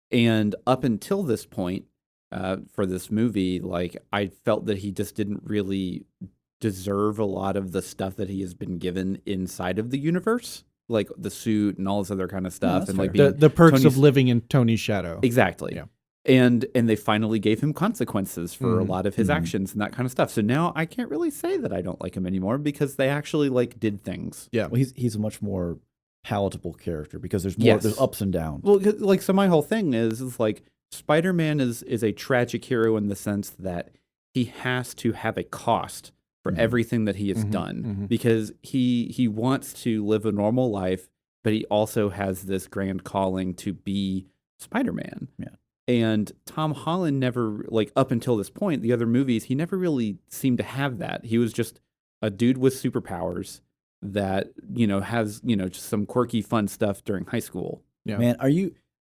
and up until this point, for this movie, like I felt that he just didn't really deserve a lot of the stuff that he has been given inside of the universe. Like the suit and all this other kind of stuff, and like the perks of living in Tony's shadow. Exactly. Yeah. And they finally gave him consequences for a lot of his actions and that kind of stuff. So now I can't really say that I don't like him anymore because they actually like did things. Yeah. Well, he's a much more palatable character because there's more there's ups and downs. Well, like so my whole thing is like Spider-Man is a tragic hero in the sense that he has to have a cost for everything that he has done because he wants to live a normal life, but he also has this grand calling to be Spider-Man. Yeah. And Tom Holland never, like up until this point, the other movies, he never really seemed to have that. He was just a dude with superpowers that, has, just some quirky fun stuff during high school. Yeah. Man,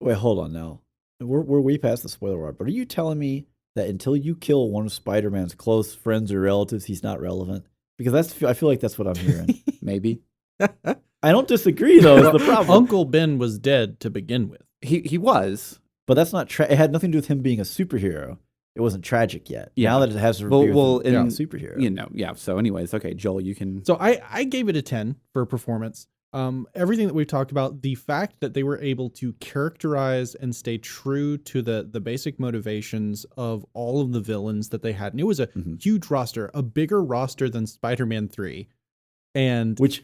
wait, hold on now. We're way past the spoiler part, but are you telling me that until you kill one of Spider-Man's close friends or relatives, he's not relevant? Because I feel like that's what I'm hearing. Maybe. I don't disagree, though. Is the problem. Uncle Ben was dead to begin with. He was. But that's not it had nothing to do with him being a superhero. It wasn't tragic yet. Yeah. Now that it has to be a superhero. Yeah. So anyways, okay, Joel, you can... So I gave it a 10 for performance. Everything that we've talked about, the fact that they were able to characterize and stay true to the basic motivations of all of the villains that they had. And it was a huge roster, a bigger roster than Spider-Man 3. And which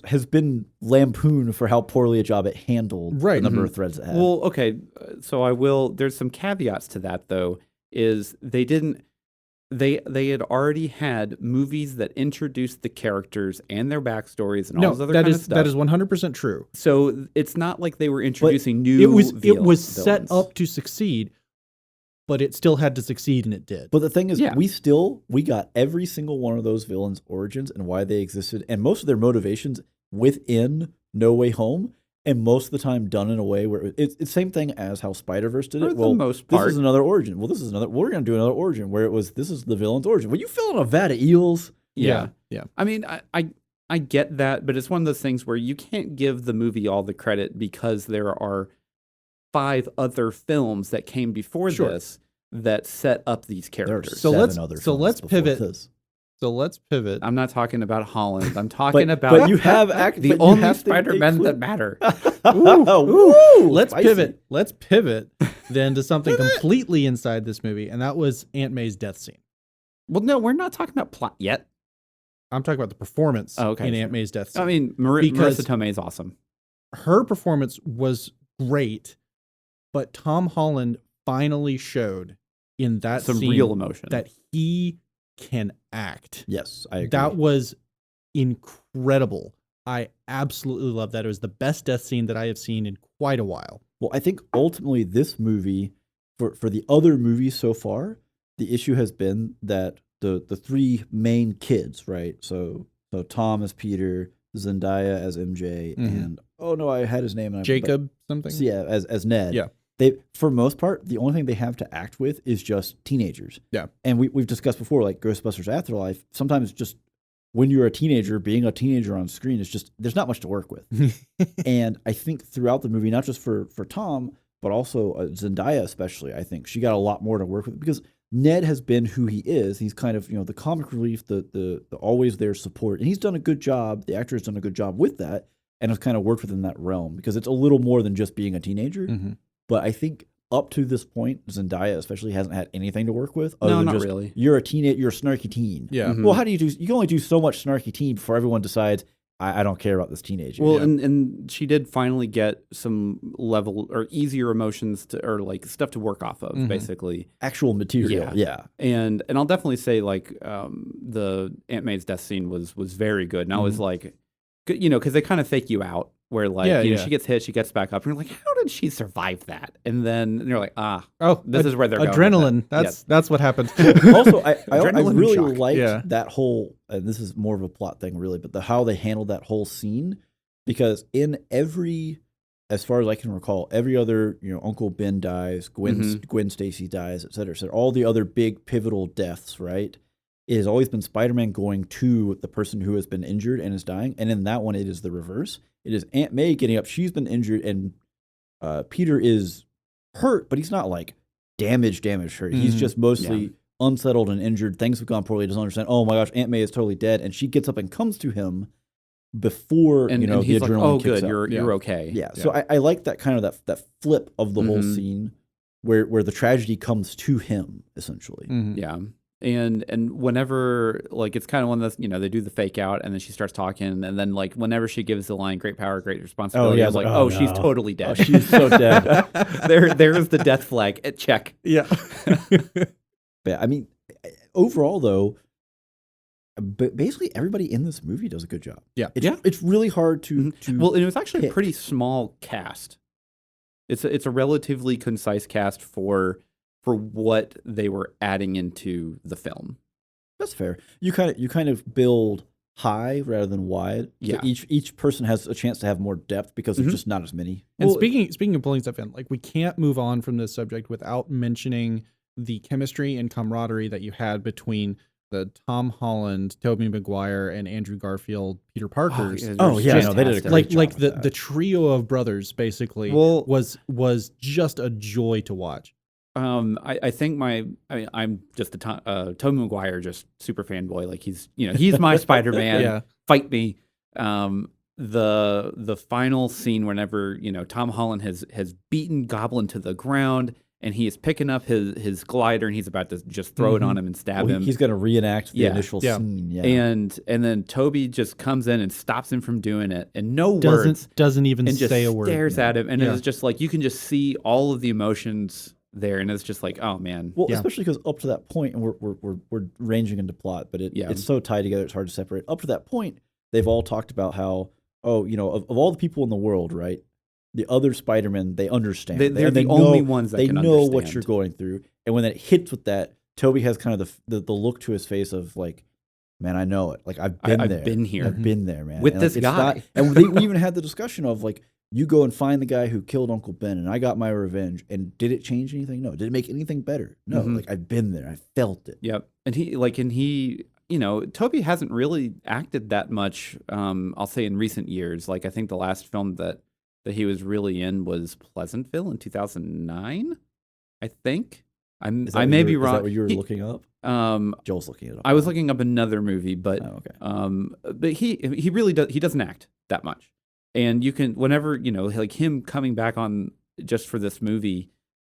has been lampooned for how poorly a job it handled the number of threads it had. Well, okay, so there's some caveats to that though, is they had already had movies that introduced the characters and their backstories and all this other kind of stuff. That is 100% true. So it's not like they were introducing new villains. It was set up to succeed, but it still had to succeed, and it did. But the thing is, we got every single one of those villains' origins and why they existed, and most of their motivations within No Way Home, and most of the time done in a way where it's the same thing as how Spider-Verse did it. For the most part. This is another origin. Well, we're going to do another origin where this is the villain's origin. Well, you fell in a vat of eels. Yeah. I mean, I get that, but it's one of those things where you can't give the movie all the credit because there are 5 other films that came before this that set up these characters. So let's pivot. So let's pivot. I'm not talking about Holland. I'm talking about but you have the only Spider-Men that matter. Let's pivot. Let's pivot then to something completely inside this movie, and that was Aunt May's death scene. Well, no, we're not talking about plot yet. I'm talking about the performance in Aunt May's death scene. I mean, Marissa Tomei is awesome. Her performance was great, but Tom Holland finally showed in that some scene real emotion that he can act. Yes, I agree. That was incredible. I absolutely love that. It was the best death scene that I have seen in quite a while. Well, I think ultimately this movie, for the other movies so far, the issue has been that the 3 main kids, right? So Tom as Peter, Zendaya as MJ, and I had his name. Jacob something? So yeah, as Ned. Yeah. They, for most part, the only thing they have to act with is just teenagers. Yeah. And we've discussed before, like Ghostbusters Afterlife, sometimes just when you're a teenager, being a teenager on screen is just, there's not much to work with. And I think throughout the movie, not just for Tom, but also Zendaya especially. I think she got a lot more to work with because Ned has been who he is. He's kind of the comic relief, the always there support, and he's done a good job. The actor has done a good job with that, and has kind of worked within that realm because it's a little more than just being a teenager. Mm-hmm. But I think up to this point, Zendaya especially hasn't had anything to work with. No, not really. You're a teenage, you're a snarky teen. Yeah. Well, how do you do? You can only do so much snarky teen before everyone decides I don't care about this teenager. Well, and she did finally get some level or easier emotions or like stuff to work off of, basically. Actual material, yeah. And I'll definitely say like the Aunt May's death scene was very good. And I was like, because they kind of fake you out. Where like she gets hit, she gets back up, and you're like, how did she survive that? And then you're like, this is where they're adrenaline. Going. That's what happens. Also, I really shock. liked that whole, and this is more of a plot thing, really, but how they handled that whole scene, because in every, as far as I can recall, every other Uncle Ben dies, Gwen Stacy dies, et cetera, all the other big pivotal deaths, right? It has always been Spider-Man going to the person who has been injured and is dying, and in that one, it is the reverse. It is Aunt May getting up. She's been injured, and Peter is hurt, but he's not like damaged hurt. He's just mostly unsettled and injured. Things have gone poorly. He doesn't understand. Oh my gosh, Aunt May is totally dead, and she gets up and comes to him before and the he's adrenaline like, oh, kicks good, up. you're okay. Yeah. So I like that kind of that flip of the whole scene where the tragedy comes to him essentially. Yeah. And whenever, like, it's kind of one of those, they do the fake out, and then she starts talking, and then, like, whenever she gives the line, great power, great responsibility, I was like, no. She's totally dead. Oh, she's so dead. There's the death flag. Check. Yeah. But, I mean, overall, though, basically everybody in this movie does a good job. Yeah. It's really hard to Well, and it was actually pick. a pretty small cast. It's a relatively concise cast for what they were adding into the film. That's fair. You kind of build high rather than wide. So Yeah. each person has a chance to have more depth because there's just not as many. And speaking of pulling stuff in, like we can't move on from this subject without mentioning the chemistry and camaraderie that you had between the Tom Holland, Tobey Maguire, and Andrew Garfield, Peter Parkers. They did a great job with the trio of brothers basically was just a joy to watch. I think I'm just a Tobey Maguire, just super fanboy. Like he's my Spider-Man. Yeah. Fight me. The final scene whenever Tom Holland has beaten Goblin to the ground and he is picking up his glider and he's about to just throw it on him and stab him. He's going to reenact the initial scene. Yeah. And then Toby just comes in and stops him from doing it, and words doesn't even and just say a word. Stares at him, and it's just like you can just see all of the emotions there, and it's just like, oh man. Well, especially because up to that point, and we're ranging into plot, but it's so tied together, it's hard to separate. Up to that point, they've all talked about how, of all the people in the world, right? The other Spider-Men, they understand. They're the only ones that they can know understand what you're going through, and when it hits with that, Toby has kind of the look to his face of like, man, I know it. Like I've been there. I've been here. I've been there, man. With and this guy. And we even had the discussion of like, you go and find the guy who killed Uncle Ben, and I got my revenge. And did it change anything? No. Did it make anything better? No. Like I've been there. I felt it. Yep. And he, Toby hasn't really acted that much. I'll say in recent years. Like I think the last film that he was really in was Pleasantville in 2009. I think. I may be wrong. Is that what you were looking up? Joel's looking it up. I was looking up another movie, but okay. He really doesn't act that much. And you can, whenever, like him coming back on just for this movie,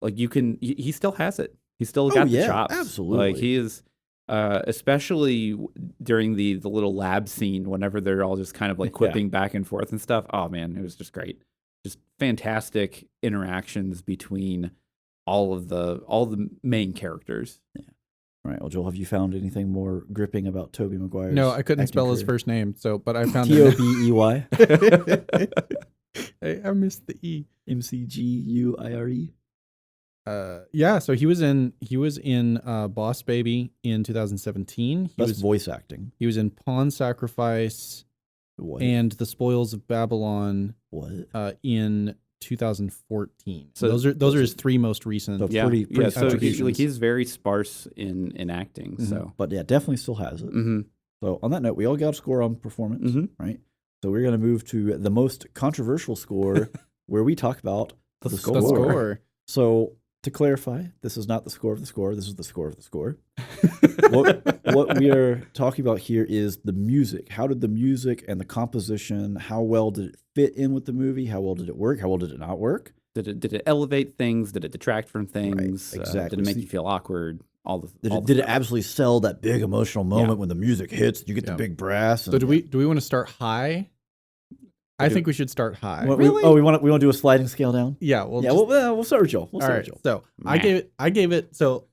like he still has it. He's still got the chops. Absolutely. Like he is, especially during the little lab scene, whenever they're all just kind of like quipping back and forth and stuff. Oh man, it was just great. Just fantastic interactions between all the main characters. Yeah. All right. Well, Joel, have you found anything more gripping about Tobey Maguire's? No, I couldn't spell his first name, but I found Tobey. I missed the E. McGuire. So he was in Boss Baby in 2017. That's voice acting. He was in Pawn Sacrifice and The Spoils of Babylon. In 2014. So those are his three most recent. So pretty so he's very sparse in acting. Mm-hmm. So, but definitely still has it. Mm-hmm. So on that note, we all got a score on performance, right? So we're going to move to the most controversial score, where we talk about The The score. So to clarify, this is not the score of the score. This is the score of the score. what we are talking about here is the music. How did the music and the composition, how well did it fit in with the movie? How well did it work? How well did it not work? Did it elevate things? Did it detract from things? Right, exactly. Did it make you feel awkward? Did it absolutely sell that big emotional moment when the music hits? You get the big brass. So do we want to start high? I think we should start high. Really? We want to do a sliding scale down. Yeah. We'll start with Joel. We'll start with Joel. So I gave it. So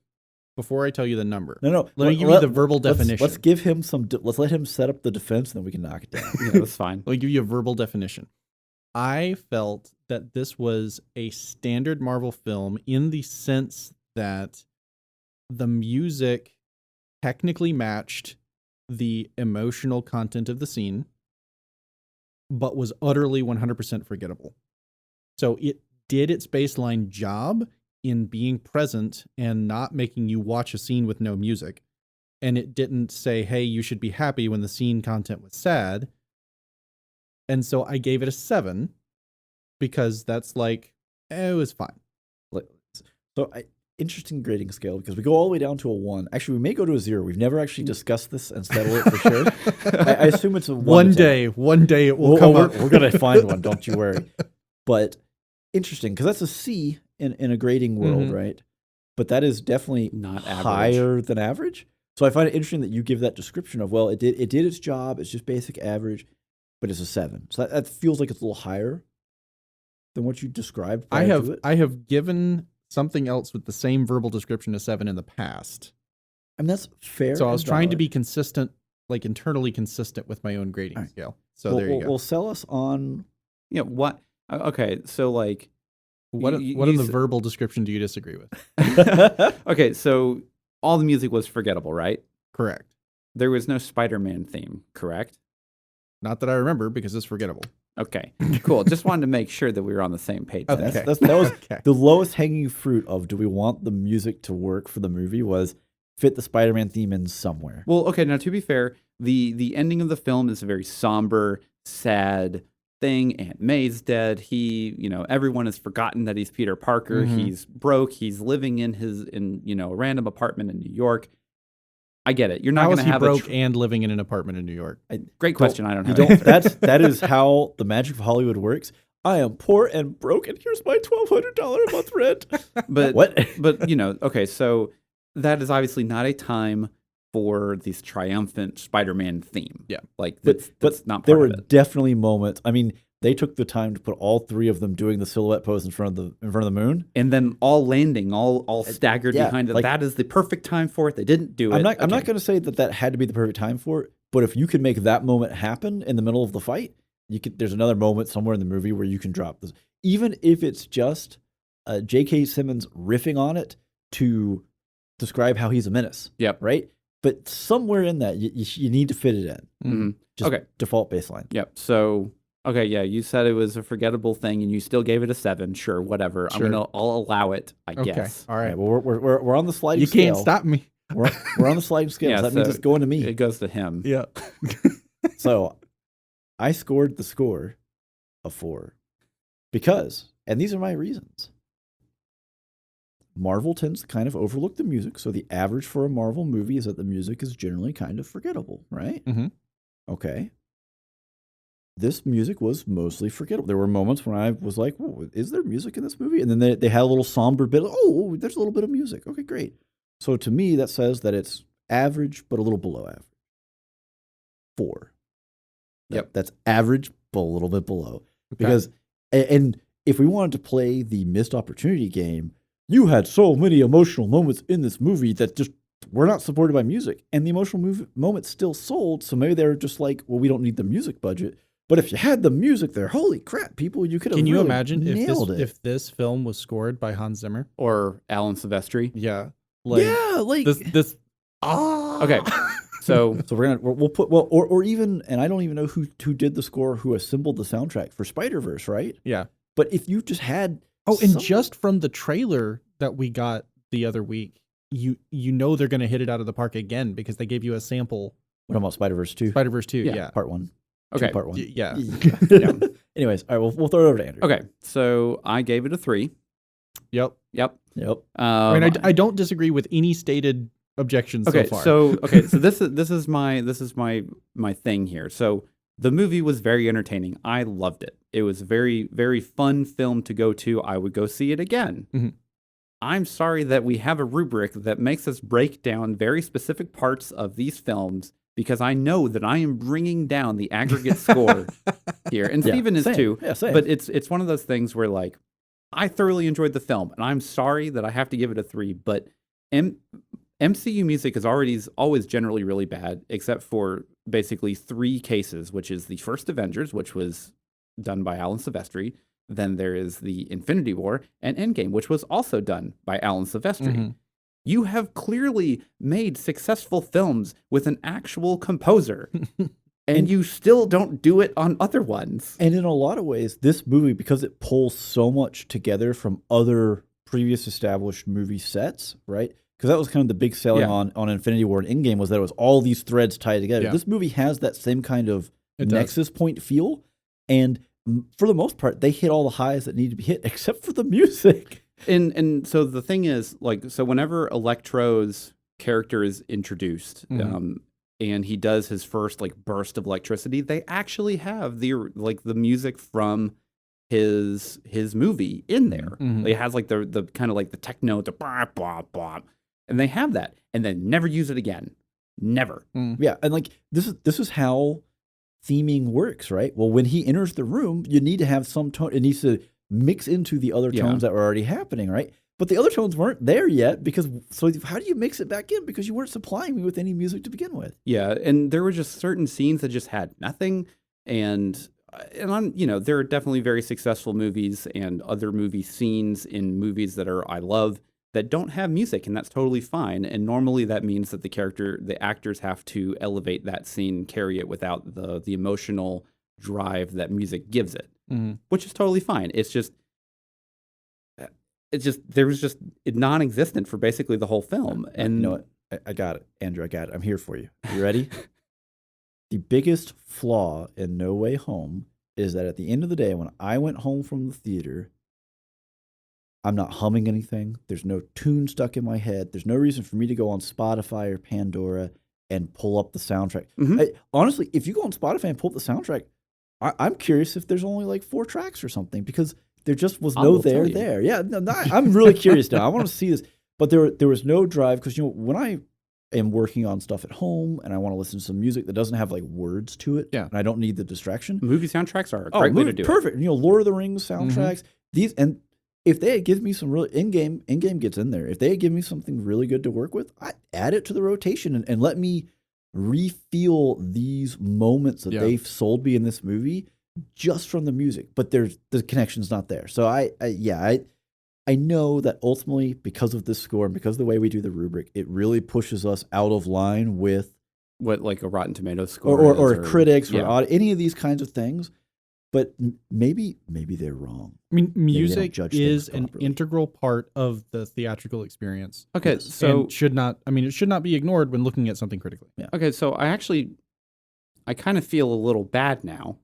before I tell you the number, no. Let me give you the verbal definition. Let's give him some. Let's let him set up the defense, and then we can knock it down. Yeah, that's fine. Let me give you a verbal definition. I felt that this was a standard Marvel film in the sense that the music technically matched the emotional content of the scene, but was utterly 100% forgettable. So it did its baseline job in being present and not making you watch a scene with no music. And it didn't say, hey, you should be happy when the scene content was sad. And so I gave it a 7 because that's like, it was fine. So interesting grading scale because we go all the way down to a 1. Actually, we may go to a 0. We've never actually discussed this and settled it for sure. I assume it's a 1. One day it will come up. We're going to find one, don't you worry. But interesting because that's a C in a grading world, right? But that is definitely not higher than average. So I find it interesting that you give that description of, well, it did its job. It's just basic average, but it's a 7. So that feels like it's a little higher than what you described. I have given something else with the same verbal description a 7 in the past. I mean, that's fair. So I was trying to be consistent, like internally consistent with my own grading scale. So there you go. Well, sell us on. Yeah. What? Okay. So like, what in the verbal description do you disagree with? Okay. So all the music was forgettable, right? Correct. There was no Spiderman theme, correct? Not that I remember because it's forgettable. Okay, cool. Just wanted to make sure that we were on the same page. Okay. That was the lowest hanging fruit of do we want the music to work for the movie was fit the Spider-Man theme in somewhere. Well, okay, now to be fair, the ending of the film is a very somber, sad thing. Aunt May's dead. Everyone has forgotten that he's Peter Parker. He's broke. He's living in a random apartment in New York. I get it. You're not going to have broke and living in an apartment in New York. Great question. I don't know. That is how the magic of Hollywood works. I am poor and broke, and here's my $1,200 a month rent. But what? But okay. So that is obviously not a time for this triumphant Spider-Man theme. Yeah, like that's not. There were definitely moments. I mean, they took the time to put all 3 of them doing the silhouette pose in front of the moon, and then all landing, all staggered behind it. Like, that is the perfect time for it. They didn't do it. I'm not going to say that had to be the perfect time for it, but if you can make that moment happen in the middle of the fight, there's another moment somewhere in the movie where you can drop this, even if it's just J.K. Simmons riffing on it to describe how he's a menace. Yep. Right. But somewhere in that, you need to fit it in. Mm-hmm. Just default baseline. Yep. So. Okay, yeah, you said it was a forgettable thing, and you still gave it a 7. Sure, whatever. Sure. I'll allow it, I guess. All right. Well, we're on the sliding scale. You can't stop me. We're on the sliding scale. Yeah, so that means it's going to me. It goes to him. Yeah. So, I scored the score of 4 because, and these are my reasons. Marvel tends to kind of overlook the music, so the average for a Marvel movie is that the music is generally kind of forgettable, right? Mm-hmm. Okay. This music was mostly forgettable. There were moments when I was like, is there music in this movie? And then they had a little somber bit. There's a little bit of music. Okay, great. So to me, that says that it's average, but a little below average. 4. Yep. That's average, but a little bit below. Okay. Because, and if we wanted to play the missed opportunity game, you had so many emotional moments in this movie that just were not supported by music. And the emotional moments still sold. So maybe they're just like, well, we don't need the music budget. But if you had the music there, holy crap, people, you could have Can you really imagine nailed it. if this film was scored by Hans Zimmer? Or Alan Silvestri? Yeah. This Okay. So we'll put, well, or even, and I don't even know who did the score, who assembled the soundtrack for Spider-Verse, right? Yeah. But if you just had and just from the trailer that we got the other week, you know they're going to hit it out of the park again because they gave you a sample. What about Spider-Verse 2? Spider-Verse 2, yeah. Part 1. Okay. Part 1. Yeah. Yeah. Anyways, all right, we'll throw it over to Andrew. Okay, so I gave it a 3. Yep. I mean, I don't disagree with any stated objections so far. So this is my thing here. So the movie was very entertaining. I loved it. It was a very, very fun film to go to. I would go see it again. Mm-hmm. I'm sorry that we have a rubric that makes us break down very specific parts of these films because I know that I am bringing down the aggregate score here. And Steven is too. Yeah, same. But it's one of those things where, like, I thoroughly enjoyed the film, and I'm sorry that I have to give it a 3, but MCU music is always generally really bad, except for basically 3 cases, which is the first Avengers, which was done by Alan Silvestri. Then there is the Infinity War and Endgame, which was also done by Alan Silvestri. Mm-hmm. You have clearly made successful films with an actual composer, and you still don't do it on other ones. And in a lot of ways, this movie, because it pulls so much together from other previous established movie sets, right? Because that was kind of the big selling on Infinity War and Endgame was that it was all these threads tied together. Yeah. This movie has that same kind of nexus point feel, and for the most part, they hit all the highs that need to be hit, except for the music. And so the thing is, like, so whenever Electro's character is introduced, and he does his first like burst of electricity, they actually have the music from his movie in there. Mm-hmm. It has like the kind of like the techno, the blah blah blah, and they have that, and then never use it again, never. Yeah, and like this is how theming works, right? Well, when he enters the room, you need to have some tone. It needs to mix into the other tones that were already happening, right? But the other tones weren't there yet so how do you mix it back in? Because you weren't supplying me with any music to begin with. Yeah, and there were just certain scenes that just had nothing, and I'm, there are definitely very successful movies and other movie scenes in movies that I love that don't have music, and that's totally fine. And normally that means that the actors have to elevate that scene, carry it without the emotional drive that music gives it, which is totally fine. It's just there was just non-existent for basically the whole film. And you know what? I got it, Andrew. I got it. I'm here for you. You ready? The biggest flaw in No Way Home is that at the end of the day, when I went home from the theater, I'm not humming anything. There's no tune stuck in my head. There's no reason for me to go on Spotify or Pandora and pull up the soundtrack. Honestly, if you go on Spotify and pull up the soundtrack, I'm curious if there's only like 4 tracks or something, because there just was no there. Yeah, I'm really curious now. I want to see this. But there was no drive, because when I am working on stuff at home and I want to listen to some music that doesn't have like words to it, and I don't need the distraction. Movie soundtracks are a great way to do perfect. Lord of the Rings soundtracks. These, and if they had given me some really in-game gets in there. If they had given me something really good to work with, I'd add it to the rotation and let me re-feel these moments that they've sold me in this movie just from the music. But the connection's not there. So I know that ultimately, because of this score and because of the way we do the rubric, it really pushes us out of line with what, like a Rotten Tomatoes score or critics or any of these kinds of things. But maybe they're wrong. I mean, music is an integral part of the theatrical experience. Okay, so it should not be ignored when looking at something critically. Yeah. Okay, so I kind of feel a little bad now.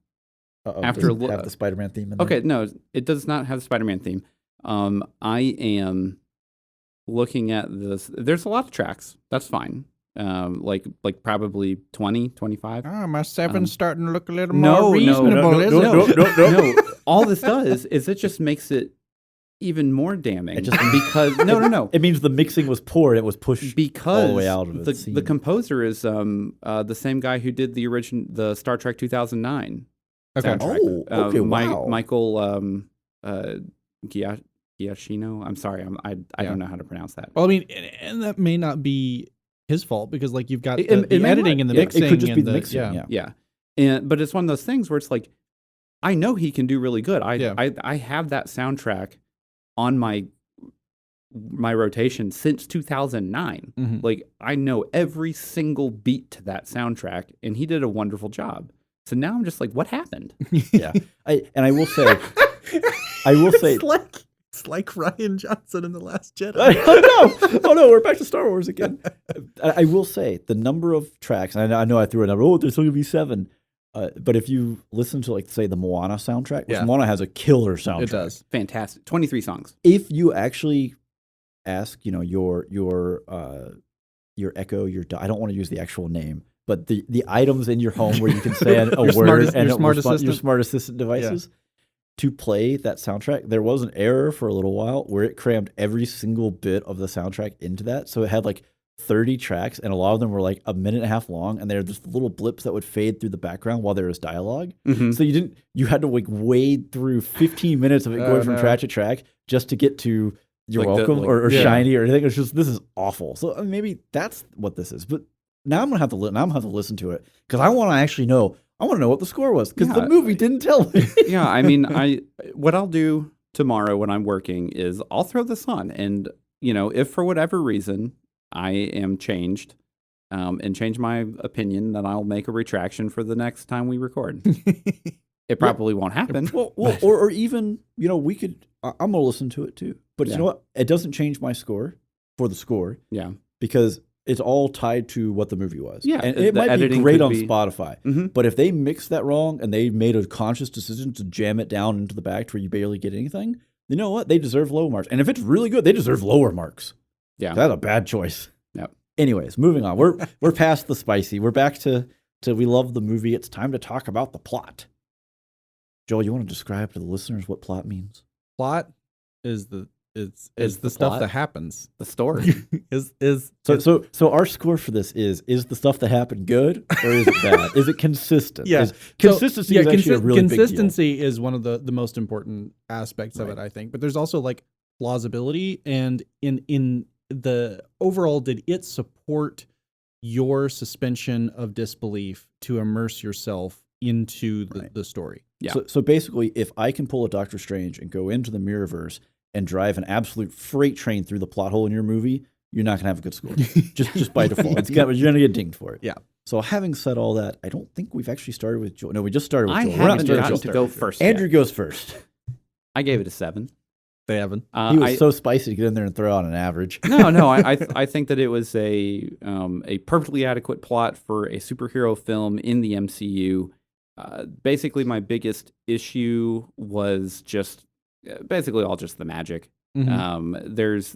After have the Spider-Man theme in there? Okay, no, it does not have the Spider-Man theme. I am looking at this. There's a lot of tracks. That's fine. Like probably 20, 25. My 7's starting to look a little more reasonable, No. All this does is it just makes it even more damning. Because no. It means the mixing was poor and it was pushed all the way out of it. The composer is the same guy who did the Star Trek 2009 soundtrack. Oh, okay, wow. Michael Giacchino. I'm sorry, I don't know how to pronounce that. Well, I mean, and that may not be his fault, because like you've got the editing and the mixing. It could just be the mixing. Yeah. But it's one of those things where it's like, I know he can do really good. I have that soundtrack on my rotation since 2009. Like, I know every single beat to that soundtrack, and he did a wonderful job. So now I'm just like, what happened? I will say, it's like Rian Johnson in The Last Jedi. Oh no, we're back to Star Wars again. I will say the number of tracks, and I know I threw a number. Oh, there's only going to be 7. But if you listen to, like, say, the Moana soundtrack, which Yeah. Moana has a killer soundtrack. It does. Fantastic. 23 songs. If you actually ask, your Echo, I don't want to use the actual name, but the items in your home where you can say a word and your smart assistant devices to play that soundtrack, there was an error for a little while where it crammed every single bit of the soundtrack into that. So it had like 30 tracks, and a lot of them were like a minute and a half long, and they're just little blips that would fade through the background while there was dialogue. So you had to like wade through 15 minutes of it going from track to track just to get to You're Like Welcome or Shiny or anything. It's just, this is awful. So maybe that's what this is. But now I'm gonna have to listen to it because I want to actually know. I want to know what the score was because the movie didn't tell me. Yeah, I mean, what I'll do tomorrow when I'm working is I'll throw this on, and if for whatever reason I am changed and change my opinion, then I'll make a retraction for the next time we record. It probably won't happen. Well, or even we could. I'm gonna listen to it too. But you know what? It doesn't change my score for the score. Yeah, because it's all tied to what the movie was. Yeah, and it might be great on Spotify. But if they mixed that wrong and they made a conscious decision to jam it down into the back to where you barely get anything, you know what? They deserve low marks. And if it's really good, they deserve lower marks. Yeah, that's a bad choice. Yep. Anyways, moving on. We're past the spicy. We're back to we love the movie. It's time to talk about the plot. Joel, you want to describe to the listeners what plot means? Plot is the the stuff plot. that happens. The story So our score for this is the stuff that happened good or is it bad? Is it consistent? Yeah. Consistency is actually a really big deal. Consistency is one of the most important aspects of it, I think. But there's also like plausibility, and in the overall, did it support your suspension of disbelief to immerse yourself into the story? Yeah. So basically, if I can pull a Doctor Strange and go into the Mirrorverse and drive an absolute freight train through the plot hole in your movie, you're not going to have a good score. just by default. You're going to get dinged for it. Yeah. So having said all that, I don't think we've actually started with Joel. No, we just started with Joel. I haven't gotten to go first. Andrew goes first. I gave it a 7. They haven't. He was so spicy to get in there and throw out an average. No. I think that it was a perfectly adequate plot for a superhero film in the MCU. Basically, my biggest issue was just basically all just the magic. There's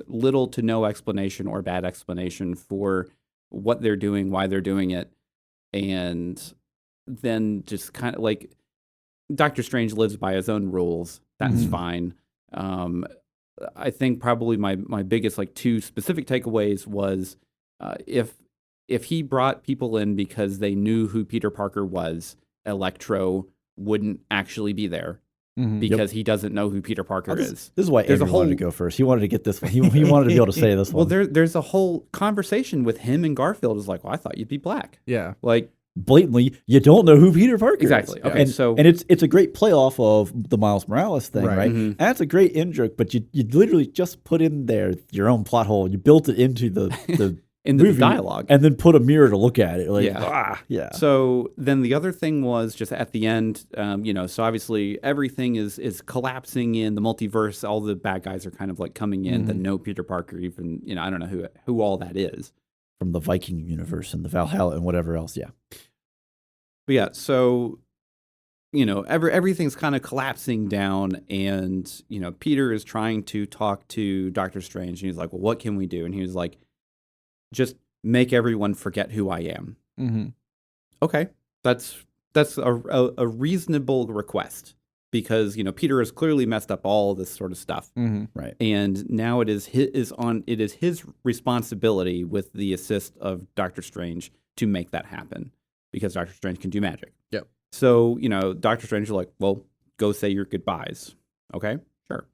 little to no explanation or bad explanation for what they're doing, why they're doing it, and then just kind of like Doctor Strange lives by his own rules. That's fine. I think probably my biggest like 2 specific takeaways was if he brought people in because they knew who Peter Parker was, Electro wouldn't actually be there because he doesn't know who Peter Parker is. This is why Andrew wanted to go first. He wanted to get this one. He wanted to be able to say this one. Well, there's a whole conversation with him and Garfield is like, well, I thought you'd be black. Yeah. Like, blatantly, you don't know who Peter Parker exactly. is. Okay, and it's a great play off of the Miles Morales thing, right? And that's a great in joke, but you literally just put in there your own plot hole. You built it into the into the dialogue, and then put a mirror to look at it. So then the other thing was just at the end, so obviously everything is collapsing in the multiverse. All the bad guys are kind of like coming in that know Peter Parker. Even I don't know who all that is from the Viking universe and the Valhalla and whatever else. Yeah. But yeah, so everything's kind of collapsing down, and Peter is trying to talk to Doctor Strange, and he's like, "Well, what can we do?" And he was like, "Just make everyone forget who I am." Okay, that's a reasonable request because Peter has clearly messed up all this sort of stuff, right? And now it is his responsibility with the assist of Doctor Strange to make that happen. Because Doctor Strange can do magic. Yep. So, Doctor Strange is like, well, go say your goodbyes. Okay, sure.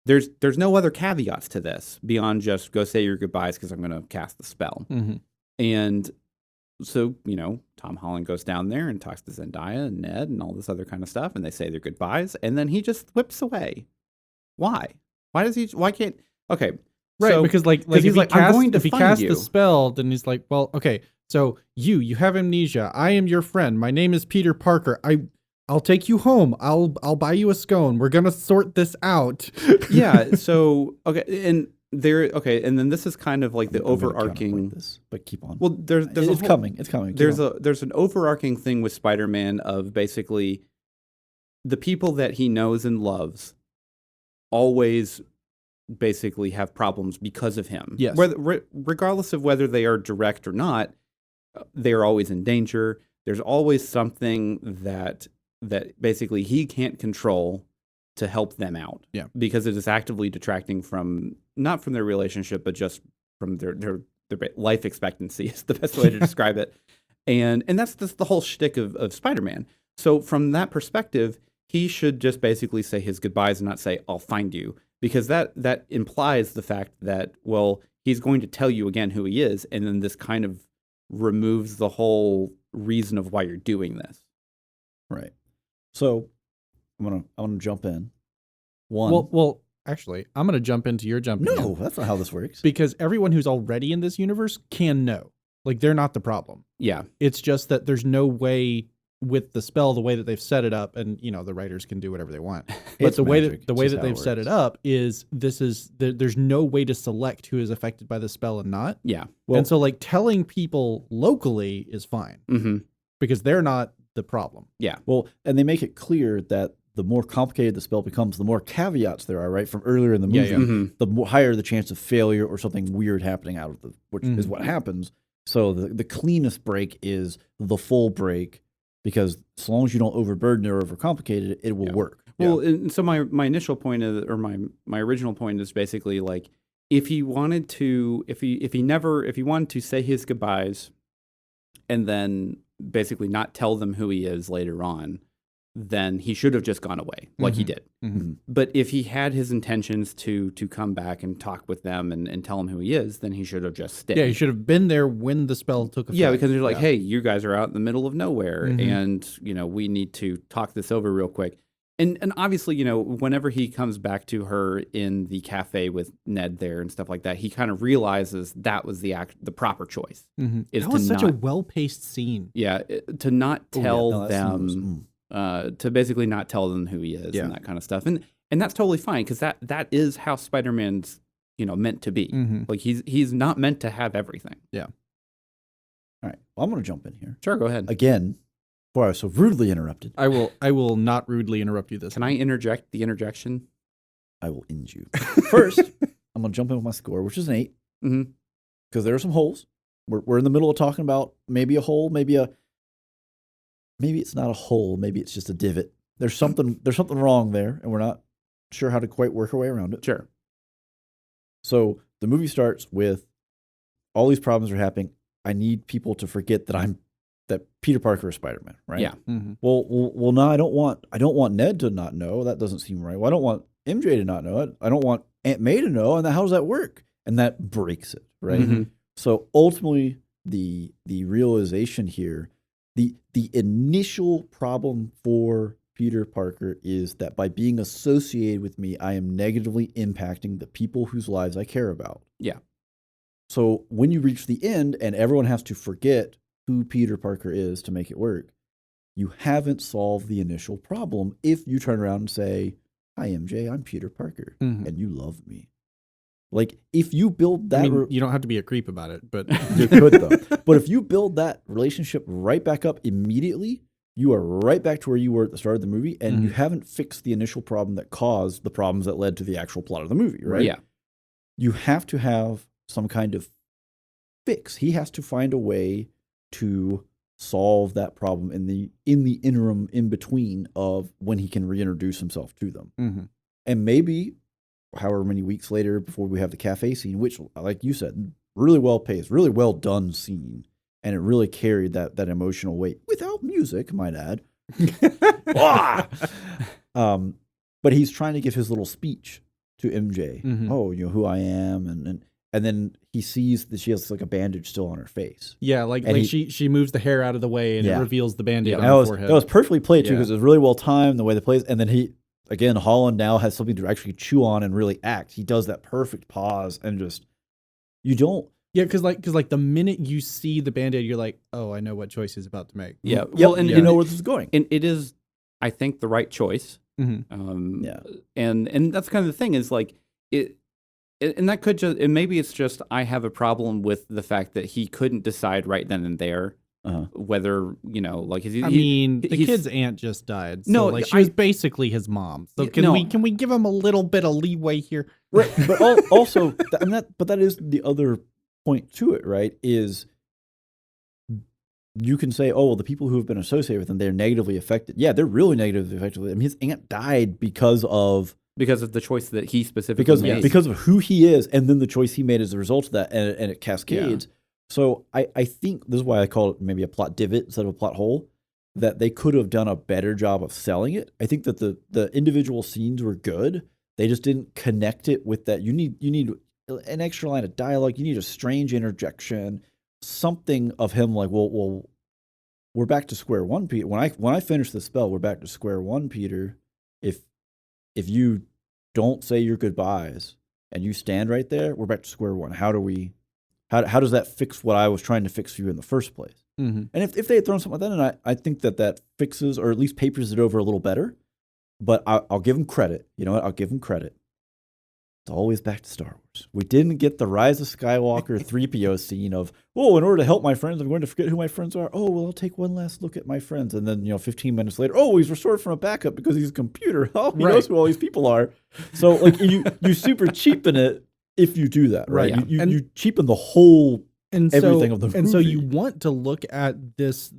There's no other caveats to this beyond just go say your goodbyes because I'm going to cast the spell. And so, Tom Holland goes down there and talks to Zendaya and Ned and all this other kind of stuff, and they say their goodbyes, and then he just whips away. Why? Why can't? Okay. Right, so, because if he casts the spell, then he's like, well, okay. So you have amnesia. I am your friend. My name is Peter Parker. I'll take you home. I'll buy you a scone. We're gonna sort this out. Yeah. So okay, and Okay, and then this is kind of like the overarching this, but keep on. Well, it's coming. It's coming. There's an overarching thing with Spider-Man of basically the people that he knows and loves always basically have problems because of him. Yes. Regardless of whether they are direct or not, they are always in danger. There's always something that basically he can't control to help them out. Yeah. Because it is actively detracting from, not from their relationship, but just from their life expectancy is the best way to describe it. And that's the whole shtick of Spider-Man. So from that perspective, he should just basically say his goodbyes and not say, I'll find you. Because that implies the fact that, well, he's going to tell you again who he is, and then this kind of removes the whole reason of why you're doing this. Right. So I'm gonna jump in. Well, actually, I'm gonna jump into your jumping in. No, that's not how this works. Because everyone who's already in this universe can know. Like, they're not the problem. Yeah. It's just that there's no way with the spell, the way that they've set it up, and the writers can do whatever they want. But the way that they've set it up is there's no way to select who is affected by the spell and not. Yeah. Well, and so like telling people locally is fine because they're not the problem. Yeah. Well, and they make it clear that the more complicated the spell becomes, the more caveats there are, right? From earlier in the movie, the higher the chance of failure or something weird happening out of which is what happens. So the cleanest break is the full break. Because as long as you don't overburden it or overcomplicate it, it will work. Well, and so my initial point is, or my original point is basically like, if he wanted to say his goodbyes, and then basically not tell them who he is later on, then he should have just gone away like he did. But if he had his intentions to come back and talk with them and tell them who he is, then he should have just stayed. Yeah, he should have been there when the spell took effect. Yeah, because they're like, hey, you guys are out in the middle of nowhere, and we need to talk this over real quick. And obviously, whenever he comes back to her in the cafe with Ned there and stuff like that, he kind of realizes that was the proper choice. That was such a well-paced scene. Yeah, to not tell them. To basically not tell them who he is and that kind of stuff, and that's totally fine because that is how Spider-Man's meant to be. Like he's not meant to have everything. Yeah. All right. Well, I'm going to jump in here. Sure, go ahead. Again, before I was so rudely interrupted. I will not rudely interrupt you this time. Can I interject the interjection? I will end you. First, I'm going to jump in with my score, which is an 8. Because there are some holes. We're in the middle of talking about maybe a hole, maybe it's not a hole, maybe it's just a divot. There's something wrong there, and we're not sure how to quite work our way around it. Sure. So the movie starts with all these problems are happening. I need people to forget that Peter Parker is Spider-Man, right? Yeah. Well, no, I don't want Ned to not know. That doesn't seem right. Well, I don't want MJ to not know it. I don't want Aunt May to know. And how does that work? And that breaks it, right? So ultimately, the realization here. The initial problem for Peter Parker is that by being associated with me, I am negatively impacting the people whose lives I care about. Yeah. So when you reach the end and everyone has to forget who Peter Parker is to make it work, you haven't solved the initial problem if you turn around and say, hi, MJ, I'm Peter Parker, and you love me. Like, if you build that... you don't have to be a creep about it, but... You could, though. But if you build that relationship right back up immediately, you are right back to where you were at the start of the movie, and you haven't fixed the initial problem that caused the problems that led to the actual plot of the movie, right? Yeah. You have to have some kind of fix. He has to find a way to solve that problem in the interim in between of when he can reintroduce himself to them. And maybe... however many weeks later before we have the cafe scene, which, like you said, really well paced, really well done scene. And it really carried that emotional weight without music, might add. But he's trying to give his little speech to MJ. Oh, who I am. And then he sees that she has like a bandage still on her face. Yeah, she moves the hair out of the way and it reveals the bandage on her forehead. That was perfectly played too because it was really well timed the way they plays. And then again, Holland now has something to actually chew on and really act. He does that perfect pause and just, you don't. Yeah, because the minute you see the Band-Aid, you're like, oh, I know what choice he's about to make. Yeah. Well, and you know where this is going. And it is, I think, the right choice. Yeah. And that's kind of the thing is like, And that could just, and maybe it's just I have a problem with the fact that he couldn't decide right then and there whether, like the kid's aunt just died. So No, like she was basically his mom. So can we give him a little bit of leeway here? Right, but also, but that is the other point to it, right? Is you can say, oh, well, the people who have been associated with him, they're negatively affected. Yeah, they're really negatively affected. I mean, his aunt died because of the choice that he specifically made. Because of who he is, and then the choice he made as a result of that, and it cascades. Yeah. So I think this is why I call it maybe a plot divot instead of a plot hole, that they could have done a better job of selling it. I think that the individual scenes were good. They just didn't connect it with that. You need an extra line of dialogue. You need a strange interjection, something of him like, well, we're back to square one, Peter. When I finish the spell, we're back to square one, Peter. If you don't say your goodbyes and you stand right there, we're back to square one. How does that fix what I was trying to fix for you in the first place? Mm-hmm. And if they had thrown something like that in, I think that fixes or at least papers it over a little better. But I'll give them credit. You know what? I'll give them credit. It's always back to Star Wars. We didn't get the Rise of Skywalker 3PO scene of, in order to help my friends, I'm going to forget who my friends are. Oh, well, I'll take one last look at my friends. And then, 15 minutes later, he's restored from a backup because he's a computer. Oh, he knows who all these people are. So, like, you super cheapen it if you do that, right? You cheapen the whole everything of the movie. And so you want to look at this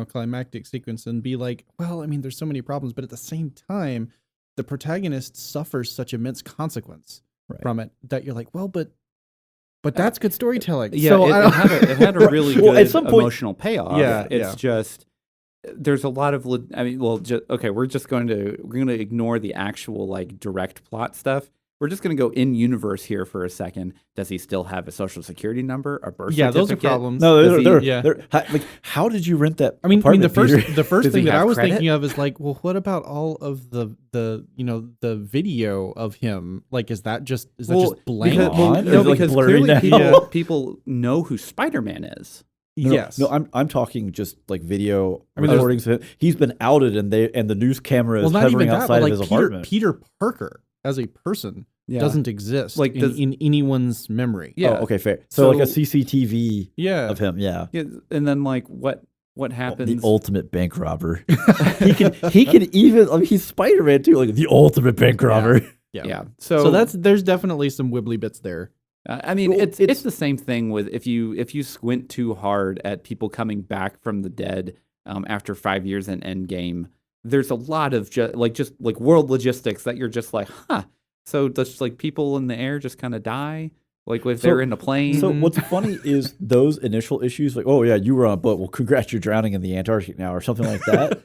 climactic sequence and be like, well, I mean, there's so many problems, but at the same time, the protagonist suffers such immense consequence from it that you're like, well, but that's good storytelling. Yeah, so it had a really good at some point, emotional payoff. Yeah, it's just there's a lot of we're going to ignore the actual like direct plot stuff. We're just going to go in universe here for a second. Does he still have a social security number, a birth certificate? Yeah, those are problems. No, how did you rent that? I mean, the first thing that I was thinking of is like, well, what about all of the video of him? Like, is that just blank? Because clearly people know who Spider-Man is. Yes. No, I'm talking just like video recordings of him. He's been outed, and the news camera is hovering outside of his apartment. Peter Parker as a person doesn't exist in anyone's memory. Yeah. Oh, okay, fair. So like a CCTV of him. Yeah. And then like what happens? The ultimate bank robber. he can even. I mean, he's Spider-Man too. Like the ultimate bank robber. Yeah. So there's definitely some wibbly bits there. I mean, it's the same thing with if you squint too hard at people coming back from the dead after 5 years in Endgame. There's a lot of just like world logistics that you're just like, huh. So does like people in the air just kind of die? Like if they're in a plane? So what's funny is those initial issues, like, oh yeah, you were on a boat. Well, congrats, you're drowning in the Antarctic now, or something like that.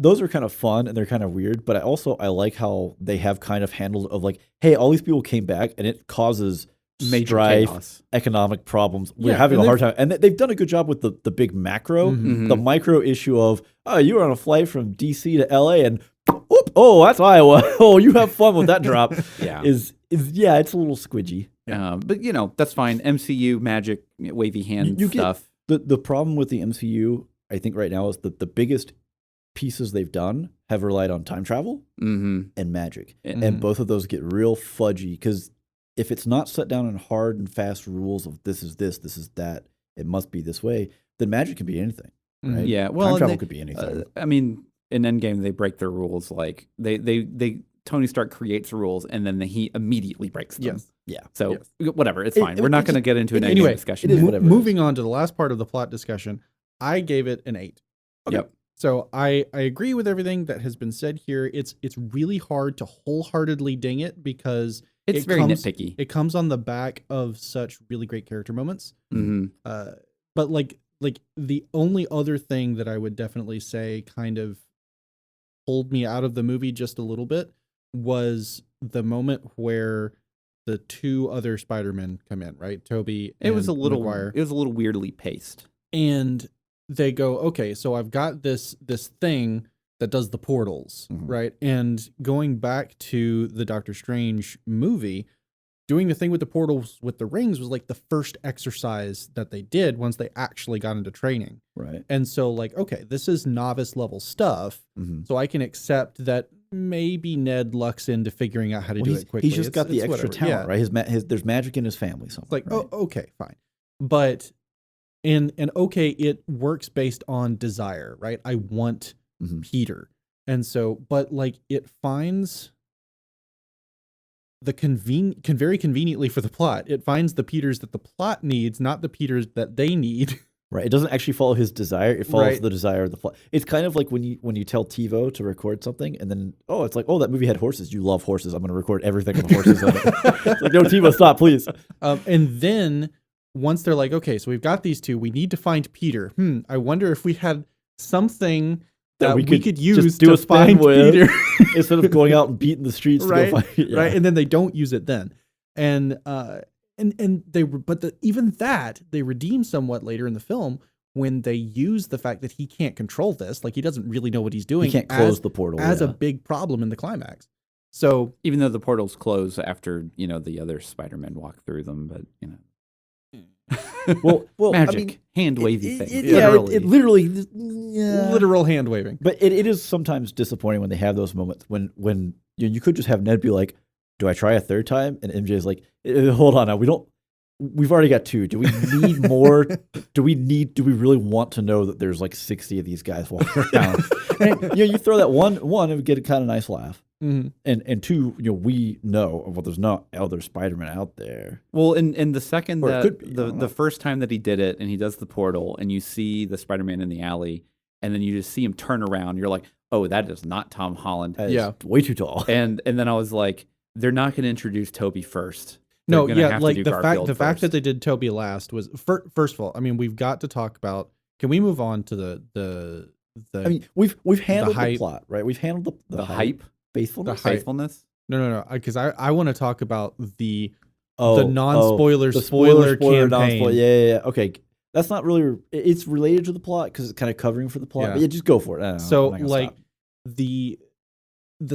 Those are kind of fun and they're kind of weird. But I like how they have kind of handled of like, hey, all these people came back and it causes major strife, chaos, economic problems. We're having a hard time. And they've done a good job with the big macro, the micro issue of, you were on a flight from DC to LA and that's Iowa. Oh, you have fun with that drop. It's a little squidgy. But that's fine. MCU magic, wavy hand stuff. The problem with the MCU, I think right now, is that the biggest pieces they've done have relied on time travel and magic. And both of those get real fudgy because if it's not set down in hard and fast rules of this is this is that, it must be this way, then magic can be anything, right? Yeah, well, time travel could be anything. I mean, in Endgame, they break their rules. Like they Tony Stark creates rules and then he immediately breaks them. Yes. Yeah. So whatever, it's fine. We're not going to get into an Endgame discussion. Moving on to the last part of the plot discussion, I gave it an 8. Okay. Yep. So I agree with everything that has been said here. It's really hard to wholeheartedly ding it because it's very nitpicky. It comes on the back of such really great character moments. Mm-hmm. But like the only other thing that I would definitely say kind of pulled me out of the movie just a little bit was the moment where the two other Spider-Men come in, right? Toby and Maguire. It was a little weirdly paced. And they go, okay, so I've got this thing that does the portals, right? And going back to the Doctor Strange movie, doing the thing with the portals with the rings was like the first exercise that they did once they actually got into training. Right. And so like, okay, this is novice level stuff. So I can accept that, maybe Ned lucks into figuring out how to do it quickly. He's just got the extra whatever. talent, right? There's magic in his family. It's like, right? oh, okay, fine. But, and okay, it works based on desire, right? I want Peter. And so, but like it finds very conveniently for the plot, it finds the Peters that the plot needs, not the Peters that they need. Right. It doesn't actually follow his desire. It follows the desire of the plot. It's kind of like when you tell TiVo to record something and then, it's like, that movie had horses. You love horses. I'm going to record everything with horses in it. It's like, no, TiVo, stop, please. And then once they're like, okay, so we've got these two, we need to find Peter. I wonder if we had something that we could use to find Peter instead of going out and beating the streets to go find it. Right. And then they don't use it then. And they even that they redeem somewhat later in the film when they use the fact that he can't control this, like he doesn't really know what he's doing. He can't close the portal as a big problem in the climax. So even though the portals close after the other Spider-Men walk through them, but well, magic hand wavy thing. It literally literal hand waving. But it is sometimes disappointing when they have those moments when you could just have Ned be like, do I try a third time? And MJ is like, hold on now. We've already got 2. Do we need more? Do we really want to know that there's like 60 of these guys walking around? And you throw that one, it would get a kind of nice laugh. Mm-hmm. And 2, we know, there's not other Spider-Man out there. Well, in the second the first time that he did it and he does the portal and you see the Spider-Man in the alley and then you just see him turn around, you're like, oh, that is not Tom Holland. Way too tall. And then I was like, they're not going to introduce Toby first. No, like the fact that they did Toby last was first of all. I mean, we've got to talk about. Can we move on to the? I mean, we've handled the plot, right? We've handled the hype, faithfulness. No, because I want to talk about the non-spoiler spoiler campaign. Yeah. Okay, that's not really. It's related to the plot because it's kind of covering for the plot. Yeah. But just go for it. So like the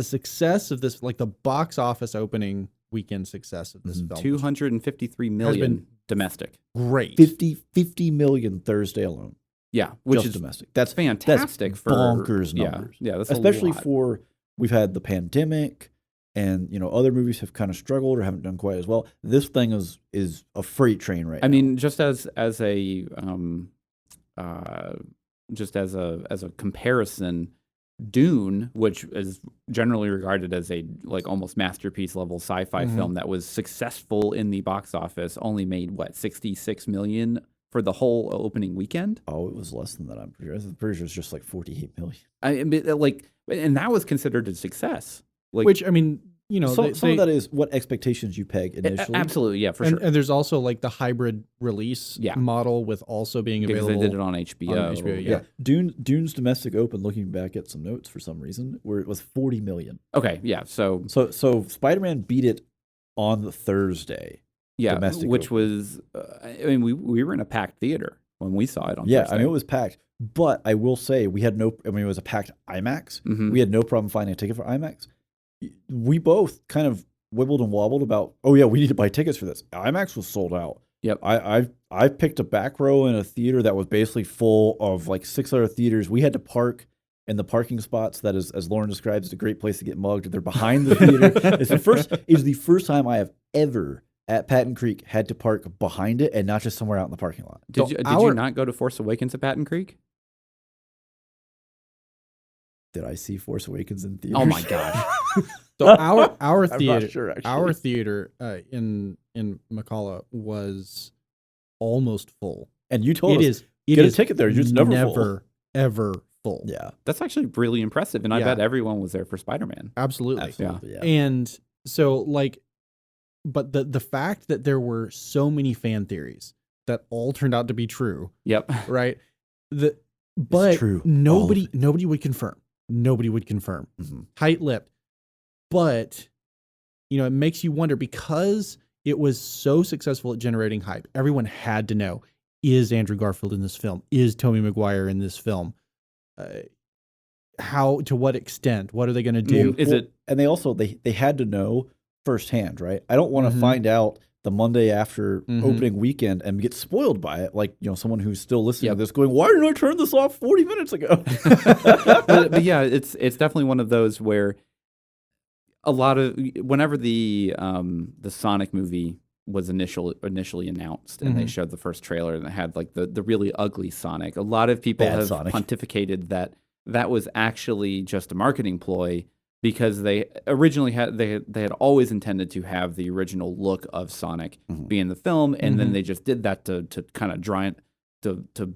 success of this, like the box office opening weekend success of this film, 253 million domestic. Great. 50 million Thursday alone. Yeah, which just is domestic. That's fantastic. That's bonkers numbers. Yeah, that's especially a lot. for we've had the pandemic, and other movies have kind of struggled or haven't done quite as well. This thing is a freight train right now. I mean, just as a comparison, Dune, which is generally regarded as a like almost masterpiece level sci-fi film that was successful in the box office, only made 66 million for the whole opening weekend. Oh, it was less than that. I'm pretty sure it's just like 48 million. And that was considered a success. Which I mean, some of that is what expectations you peg initially. Absolutely, yeah, for sure. And there's also like the hybrid release model with also being available. Because they did it on HBO. Yeah. Dune's domestic open, looking back at some notes for some reason, where it was 40 million. Okay, yeah. So Spider-Man beat it on the Thursday. Yeah, domestic which open. was, we were in a packed theater when we saw it on Thursday. Yeah, it was packed. But I will say it was a packed IMAX. Mm-hmm. We had no problem finding a ticket for IMAX. We both kind of wibbled and wobbled about, we need to buy tickets for this. IMAX was sold out. Yep. I picked a back row in a theater that was basically full of like 6 other theaters. We had to park in the parking spots that is, as Lauren describes, is a great place to get mugged. They're behind the theater. It's the first time I have ever at Patton Creek had to park behind it and not just somewhere out in the parking lot. Did you not go to Force Awakens at Patton Creek? Did I see Force Awakens in theaters? Oh my gosh! So our theater, I'm not sure, actually. Our theater in McCalla was almost full, and you told us get a ticket there. It's never full. Ever full. Yeah, that's actually really impressive, and I bet everyone was there for Spider-Man. Absolutely. Yeah. And so like, but the fact that there were so many fan theories that all turned out to be true. Yep. Right. But true. Nobody would confirm. Nobody would confirm. Mm-hmm. Tight-lipped. But, it makes you wonder, because it was so successful at generating hype, everyone had to know, is Andrew Garfield in this film? Is Tobey Maguire in this film? To what extent? What are they going to do? And they also, they had to know firsthand, right? I don't want to find out the Monday after opening weekend and get spoiled by it, like someone who's still listening to this going, why didn't I turn this off 40 minutes ago? but yeah, it's definitely one of those where a lot of whenever the Sonic movie was initially announced and they showed the first trailer and it had like the really ugly Sonic, a lot of people have pontificated that was actually just a marketing ploy because they originally had always intended to have the original look of Sonic be in the film, and then they just did that to kind of to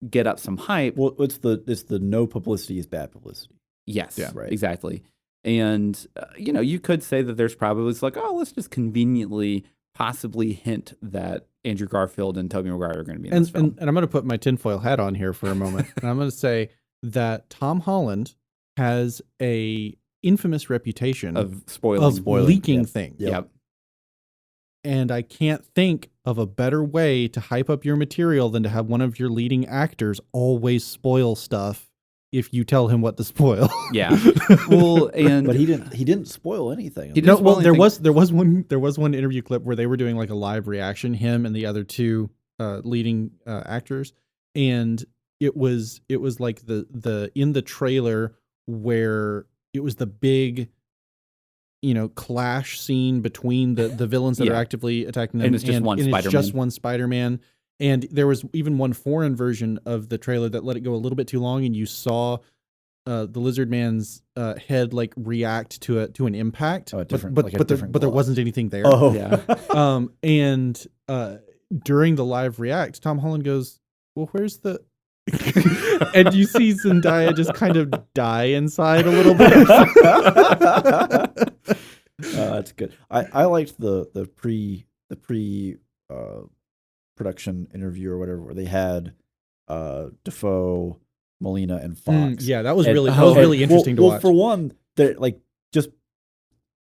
get up some hype. Well, it's the no publicity is bad publicity. Yes, right. Exactly. And you could say that there's probably like, oh, let's just conveniently possibly hint that Andrew Garfield and Tobey Maguire are going to be in this film. And I'm going to put my tinfoil hat on here for a moment, and I'm going to say that Tom Holland has a infamous reputation of spoiling leaking things. Yep. And I can't think of a better way to hype up your material than to have one of your leading actors always spoil stuff if you tell him what to spoil. Yeah. Well, but he didn't spoil anything. There was one interview clip where they were doing like a live reaction, him and the other two leading actors, and it was like the in the trailer where it was the big clash scene between the villains that are actively attacking them, and it's just one Spider-Man. And there was even one foreign version of the trailer that let it go a little bit too long, and you saw the Lizard Man's head like react to an impact. Oh, but there wasn't anything there. Oh, yeah. And during the live react, Tom Holland goes, "Well, where's the?" And you see Zendaya just kind of die inside a little bit. That's good. I liked the pre production interview or whatever where they had Dafoe, Molina, and Fox. That was really interesting to watch. Well, for one, they like just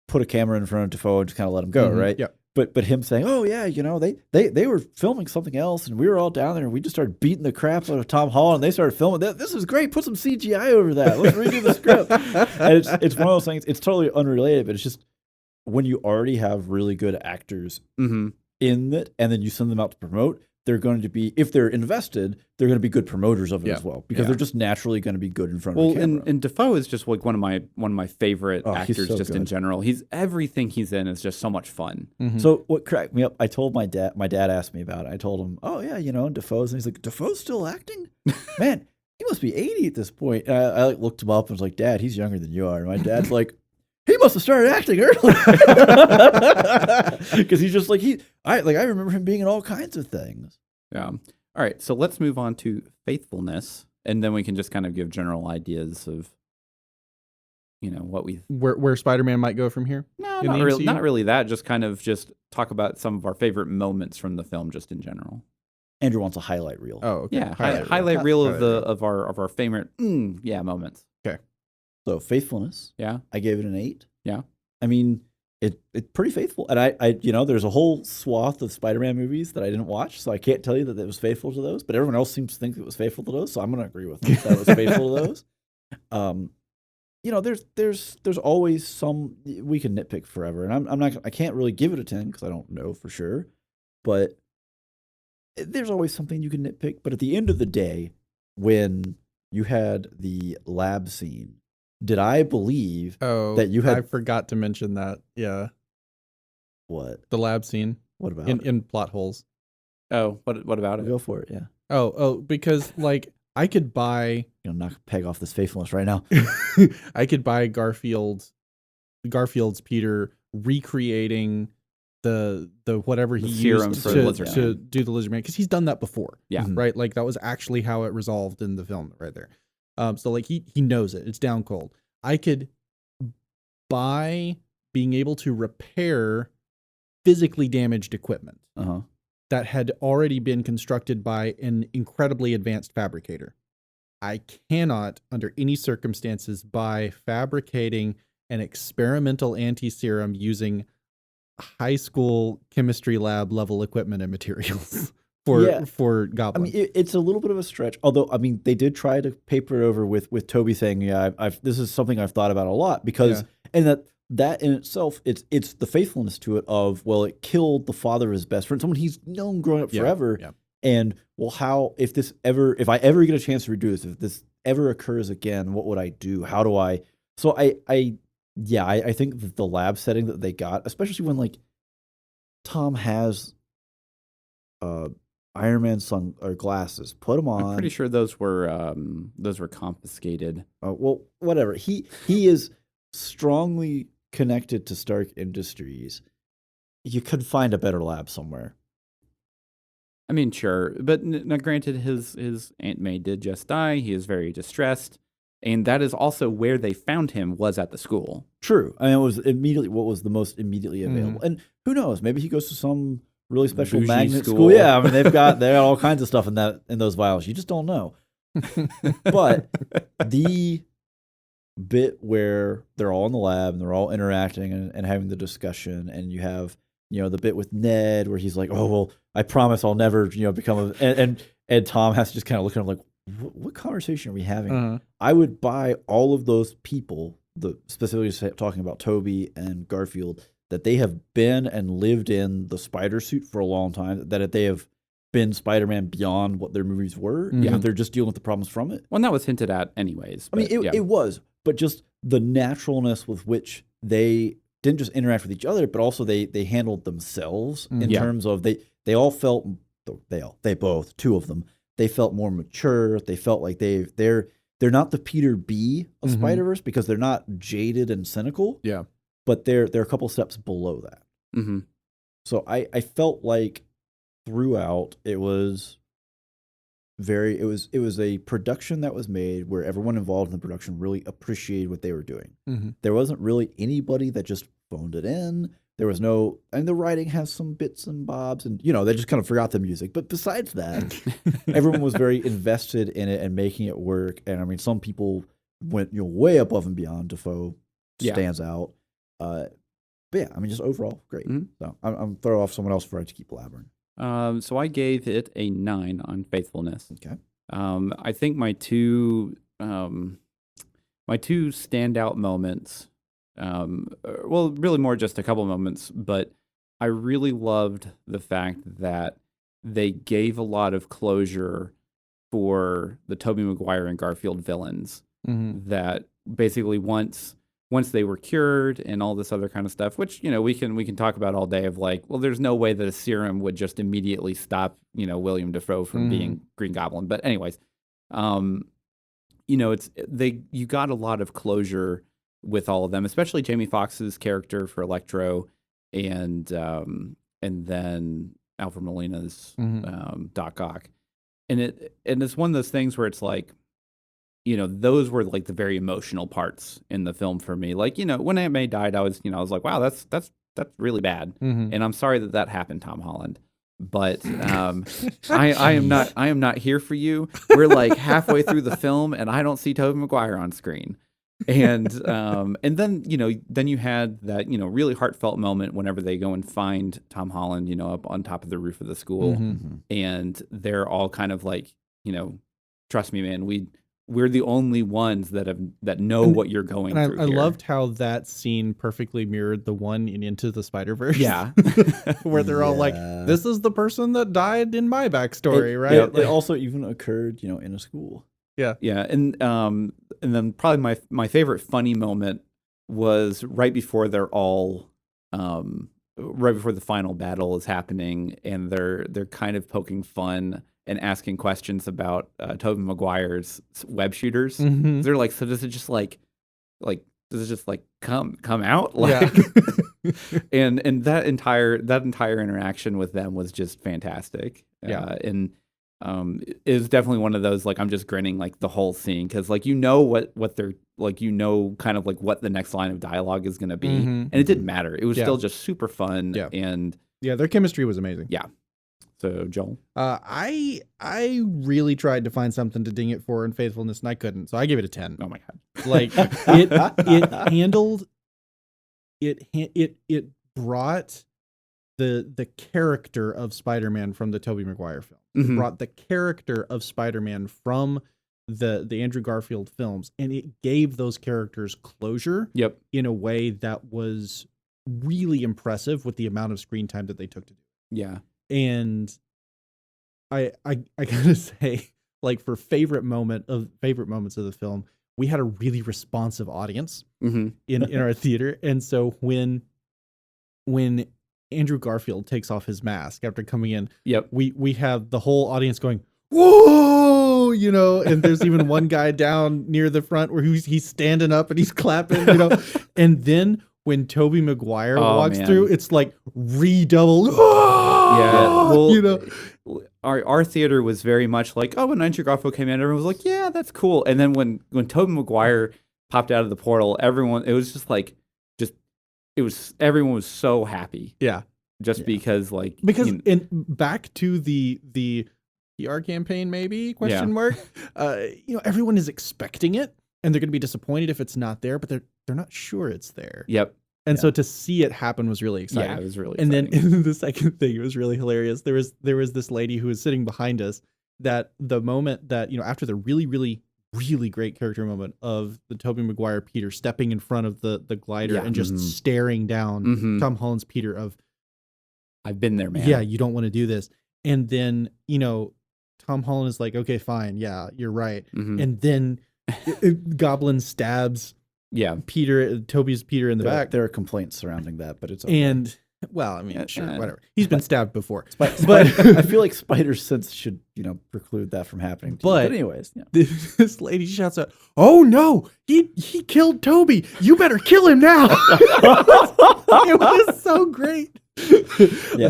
put a camera in front of Dafoe and just kind of let him go, right? Yeah. But him saying, "Oh yeah, they were filming something else, and we were all down there, and we just started beating the crap out of Tom Holland. They started filming. This is great. Put some CGI over that. Let's redo the script." And it's one of those things. It's totally unrelated, but it's just when you already have really good actors in it, and then you send them out to promote, they're going to be, if they're invested, they're going to be good promoters of it as well, because they're just naturally going to be good in front of the camera. And Dafoe is just like one of my favorite actors so just good. In general. Everything he's in is just so much fun. So what cracked me up, I told my dad asked me about it. I told him, "Oh yeah, Dafoe's," and he's like, "Dafoe's still acting? Man, he must be 80 at this point." And I looked him up and was like, "Dad, he's younger than you are." And my dad's like, "He must have started acting early," because he's just like I remember him being in all kinds of things. Yeah. All right. So let's move on to faithfulness, and then we can just kind of give general ideas of what we where Spider-Man might go from here. No, not really that. Just kind of talk about some of our favorite moments from the film, just in general. Andrew wants a highlight reel. Oh, okay. Yeah, highlight reel of our favorite moments. Okay. So faithfulness. Yeah. I gave it an 8. Yeah. I mean, it's pretty faithful. And I there's a whole swath of Spider-Man movies that I didn't watch, so I can't tell you that it was faithful to those, but everyone else seems to think it was faithful to those, so I'm going to agree with them that it was faithful to those. There's always some we can nitpick forever, and I can't really give it a 10 because I don't know for sure, but there's always something you can nitpick. But at the end of the day, when you had the lab scene, did I believe that you had... I forgot to mention that. Yeah. What? The lab scene. What about in plot holes? Oh, what about it? Go for it, yeah. Oh, because like I could buy... knock a peg off this faithfulness right now. I could buy Garfield's Peter recreating the whatever he used to do the Lizard Man, because he's done that before. Yeah. Right? Like that was actually how it resolved in the film right there. So like he knows it. It's down cold. I could buy being able to repair physically damaged equipment that had already been constructed by an incredibly advanced fabricator. I cannot, under any circumstances, buy fabricating an experimental anti-serum using high school chemistry lab level equipment and materials. For Goblin. I mean, it's a little bit of a stretch. Although, I mean, they did try to paper it over with Toby saying, "Yeah, this is something I've thought about a lot," because and that in itself, it's the faithfulness to it of, well, it killed the father of his best friend, someone he's known growing up forever, and well, if I ever get a chance to redo this, if this ever occurs again, what would I do? How do I? So I yeah, I think that the lab setting that they got, especially when like Tom has Iron Man sun or glasses, put them on. I'm pretty sure those were confiscated. Well, whatever. He is strongly connected to Stark Industries. You could find a better lab somewhere. I mean, sure, but now granted, his Aunt May did just die. He is very distressed, and that is also where they found him, was at the school. True. I mean, it was immediately what was the most immediately available, and who knows? Maybe he goes to some really special Bougie magnet school. school. Yeah, I mean, they got all kinds of stuff in those vials. You just don't know. But the bit where they're all in the lab and they're all interacting and having the discussion, and you have the bit with Ned where he's like, "Oh well, I promise I'll never become a," and Tom has to just kind of look at him like, "What conversation are we having?" I would buy all of those people, specifically talking about Toby and Garfield, that they have been and lived in the spider suit for a long time, that they have been Spider-Man beyond what their movies were. Yeah. They're just dealing with the problems from it. Well, that was hinted at anyways. I mean, it was, but just the naturalness with which they didn't just interact with each other, but also they handled themselves in terms of they all felt, two of them, they felt more mature. They felt like they're not the Peter B of Spider-Verse because they're not jaded and cynical. Yeah. But they're a couple steps below that. Mm-hmm. So I felt like throughout it was a production that was made where everyone involved in the production really appreciated what they were doing. There wasn't really anybody that just phoned it in. There was no, and the writing has some bits and bobs, and they just kind of forgot the music. But besides that, everyone was very invested in it and making it work. And I mean, some people went way above and beyond. Defoe stands out. But yeah, I mean, just overall great. So I'm throw off someone else for it to keep blabbering. So I gave it a 9 on faithfulness. Okay. I think my two standout moments, well, really more just a couple moments, but I really loved the fact that they gave a lot of closure for the Tobey Maguire and Garfield villains. That basically once they were cured and all this other kind of stuff, which we can talk about all day, of like, well, there's no way that a serum would just immediately stop William Dafoe from being Green Goblin. But anyways, you got a lot of closure with all of them, especially Jamie Foxx's character for Electro, and then Alfred Molina's Doc Ock, and it's one of those things where it's like, those were like the very emotional parts in the film for me. Like, when Aunt May died, I was like, wow, that's really bad. And I'm sorry that happened, Tom Holland. But I am not here for you. We're like halfway through the film and I don't see Tobey Maguire on screen. And then you had that really heartfelt moment whenever they go and find Tom Holland up on top of the roof of the school, and they're all kind of like, trust me, man, we're the only ones that know what you're going through. I loved how that scene perfectly mirrored the one in Into the Spider-Verse. Yeah. Where they're all like, this is the person that died in my backstory, right? Yeah, it also even occurred, in a school. Yeah. Yeah. And then probably my favorite funny moment was right before they're all right before the final battle is happening, and they're kind of poking fun and asking questions about Tobey Maguire's web shooters. They're like, so does it just come out? Like, and that entire interaction with them was just fantastic. And it was definitely one of those, like, I'm just grinning like the whole scene, because like what they're like, kind of like what the next line of dialogue is going to be, and it didn't matter. It was still just super fun. And their chemistry was amazing. Yeah. So Joel, I really tried to find something to ding it for in faithfulness, and I couldn't. So I gave it a 10. Oh my god! Like it handled it brought the character of Spider-Man from the Tobey Maguire film. It brought the character of Spider-Man from the Andrew Garfield films, and it gave those characters closure. In a way that was really impressive with the amount of screen time that they took to do. Yeah. And I gotta say, like, for favorite moments of the film, we had a really responsive audience Mm-hmm. in our theater. And so when Andrew Garfield takes off his mask after coming in, Yep. we have the whole audience going, whoa, you know, and there's even one guy down near the front where he's standing up and he's clapping, you know. And then when Tobey Maguire walks through, it's like redoubled. Yeah, well, you know, our theater was very much like, oh, when Andrew Garfield came in, everyone was like, yeah, that's cool. And then when Tobey Maguire popped out of the portal, it was just like, everyone was so happy. Yeah. Because and back to the PR campaign, maybe question mark. You know, everyone is expecting it, and they're going to be disappointed if it's not there, but they're not sure it's there. Yep. And so to see it happen was really exciting. Yeah, it was really exciting. And then the second thing, it was really hilarious. There was this lady who was sitting behind us that the moment that, you know, after the really, really, really great character moment of the Tobey Maguire Peter stepping in front of the glider and just staring down Tom Holland's Peter of, I've been there, man. Yeah, you don't want to do this. And then, you know, Tom Holland is like, okay, fine. Yeah, you're right. Mm-hmm. And then Goblin stabs Toby's Peter in the back. There are complaints surrounding that, but it's okay. And, well, I mean, sure, whatever. He's been stabbed before. But I feel like spider sense should, you know, preclude that from happening. But anyways, this lady shouts out, "Oh no, he killed Toby. You better kill him now." It was so great. Yeah.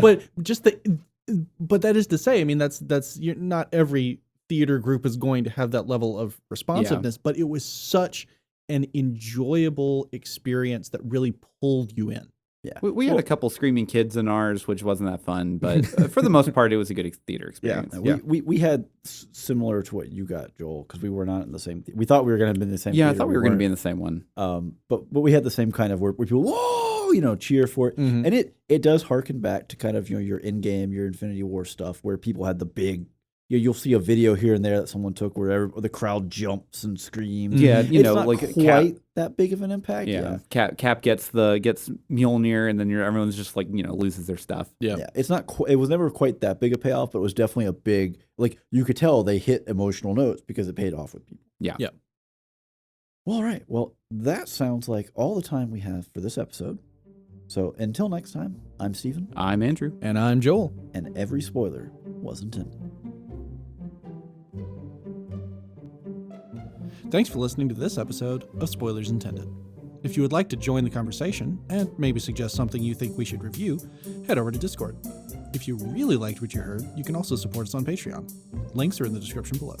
But that is to say, I mean, that's not every theater group is going to have that level of responsiveness, but it was such an enjoyable experience that really pulled you in. Yeah, we had a couple screaming kids in ours, which wasn't that fun, but for the most part, it was a good theater experience. Yeah, we had similar to what you got, Joel, because we were not in the same. We thought we were going to be in the same. Yeah, theater. I thought we were going to be in the same one. But we had the same kind of where people, whoa, you know, cheer for it, and it does harken back to kind of, you know, your Endgame, your Infinity War stuff, where people had the big. You'll see a video here and there that someone took where the crowd jumps and screams. Yeah, it's not like quite that big of an impact. Yeah. Cap gets Mjolnir, and then everyone's just like, you know, loses their stuff. Yeah. It's not. It was never quite that big a payoff, but it was definitely a big. Like, you could tell they hit emotional notes because it paid off with people. Yeah. Yeah. Well, all right. Well, that sounds like all the time we have for this episode. So until next time, I'm Steven. I'm Andrew. And I'm Joel. And every spoiler was intended. Thanks for listening to this episode of Spoilers Intended. If you would like to join the conversation and maybe suggest something you think we should review, head over to Discord. If you really liked what you heard, you can also support us on Patreon. Links are in the description below.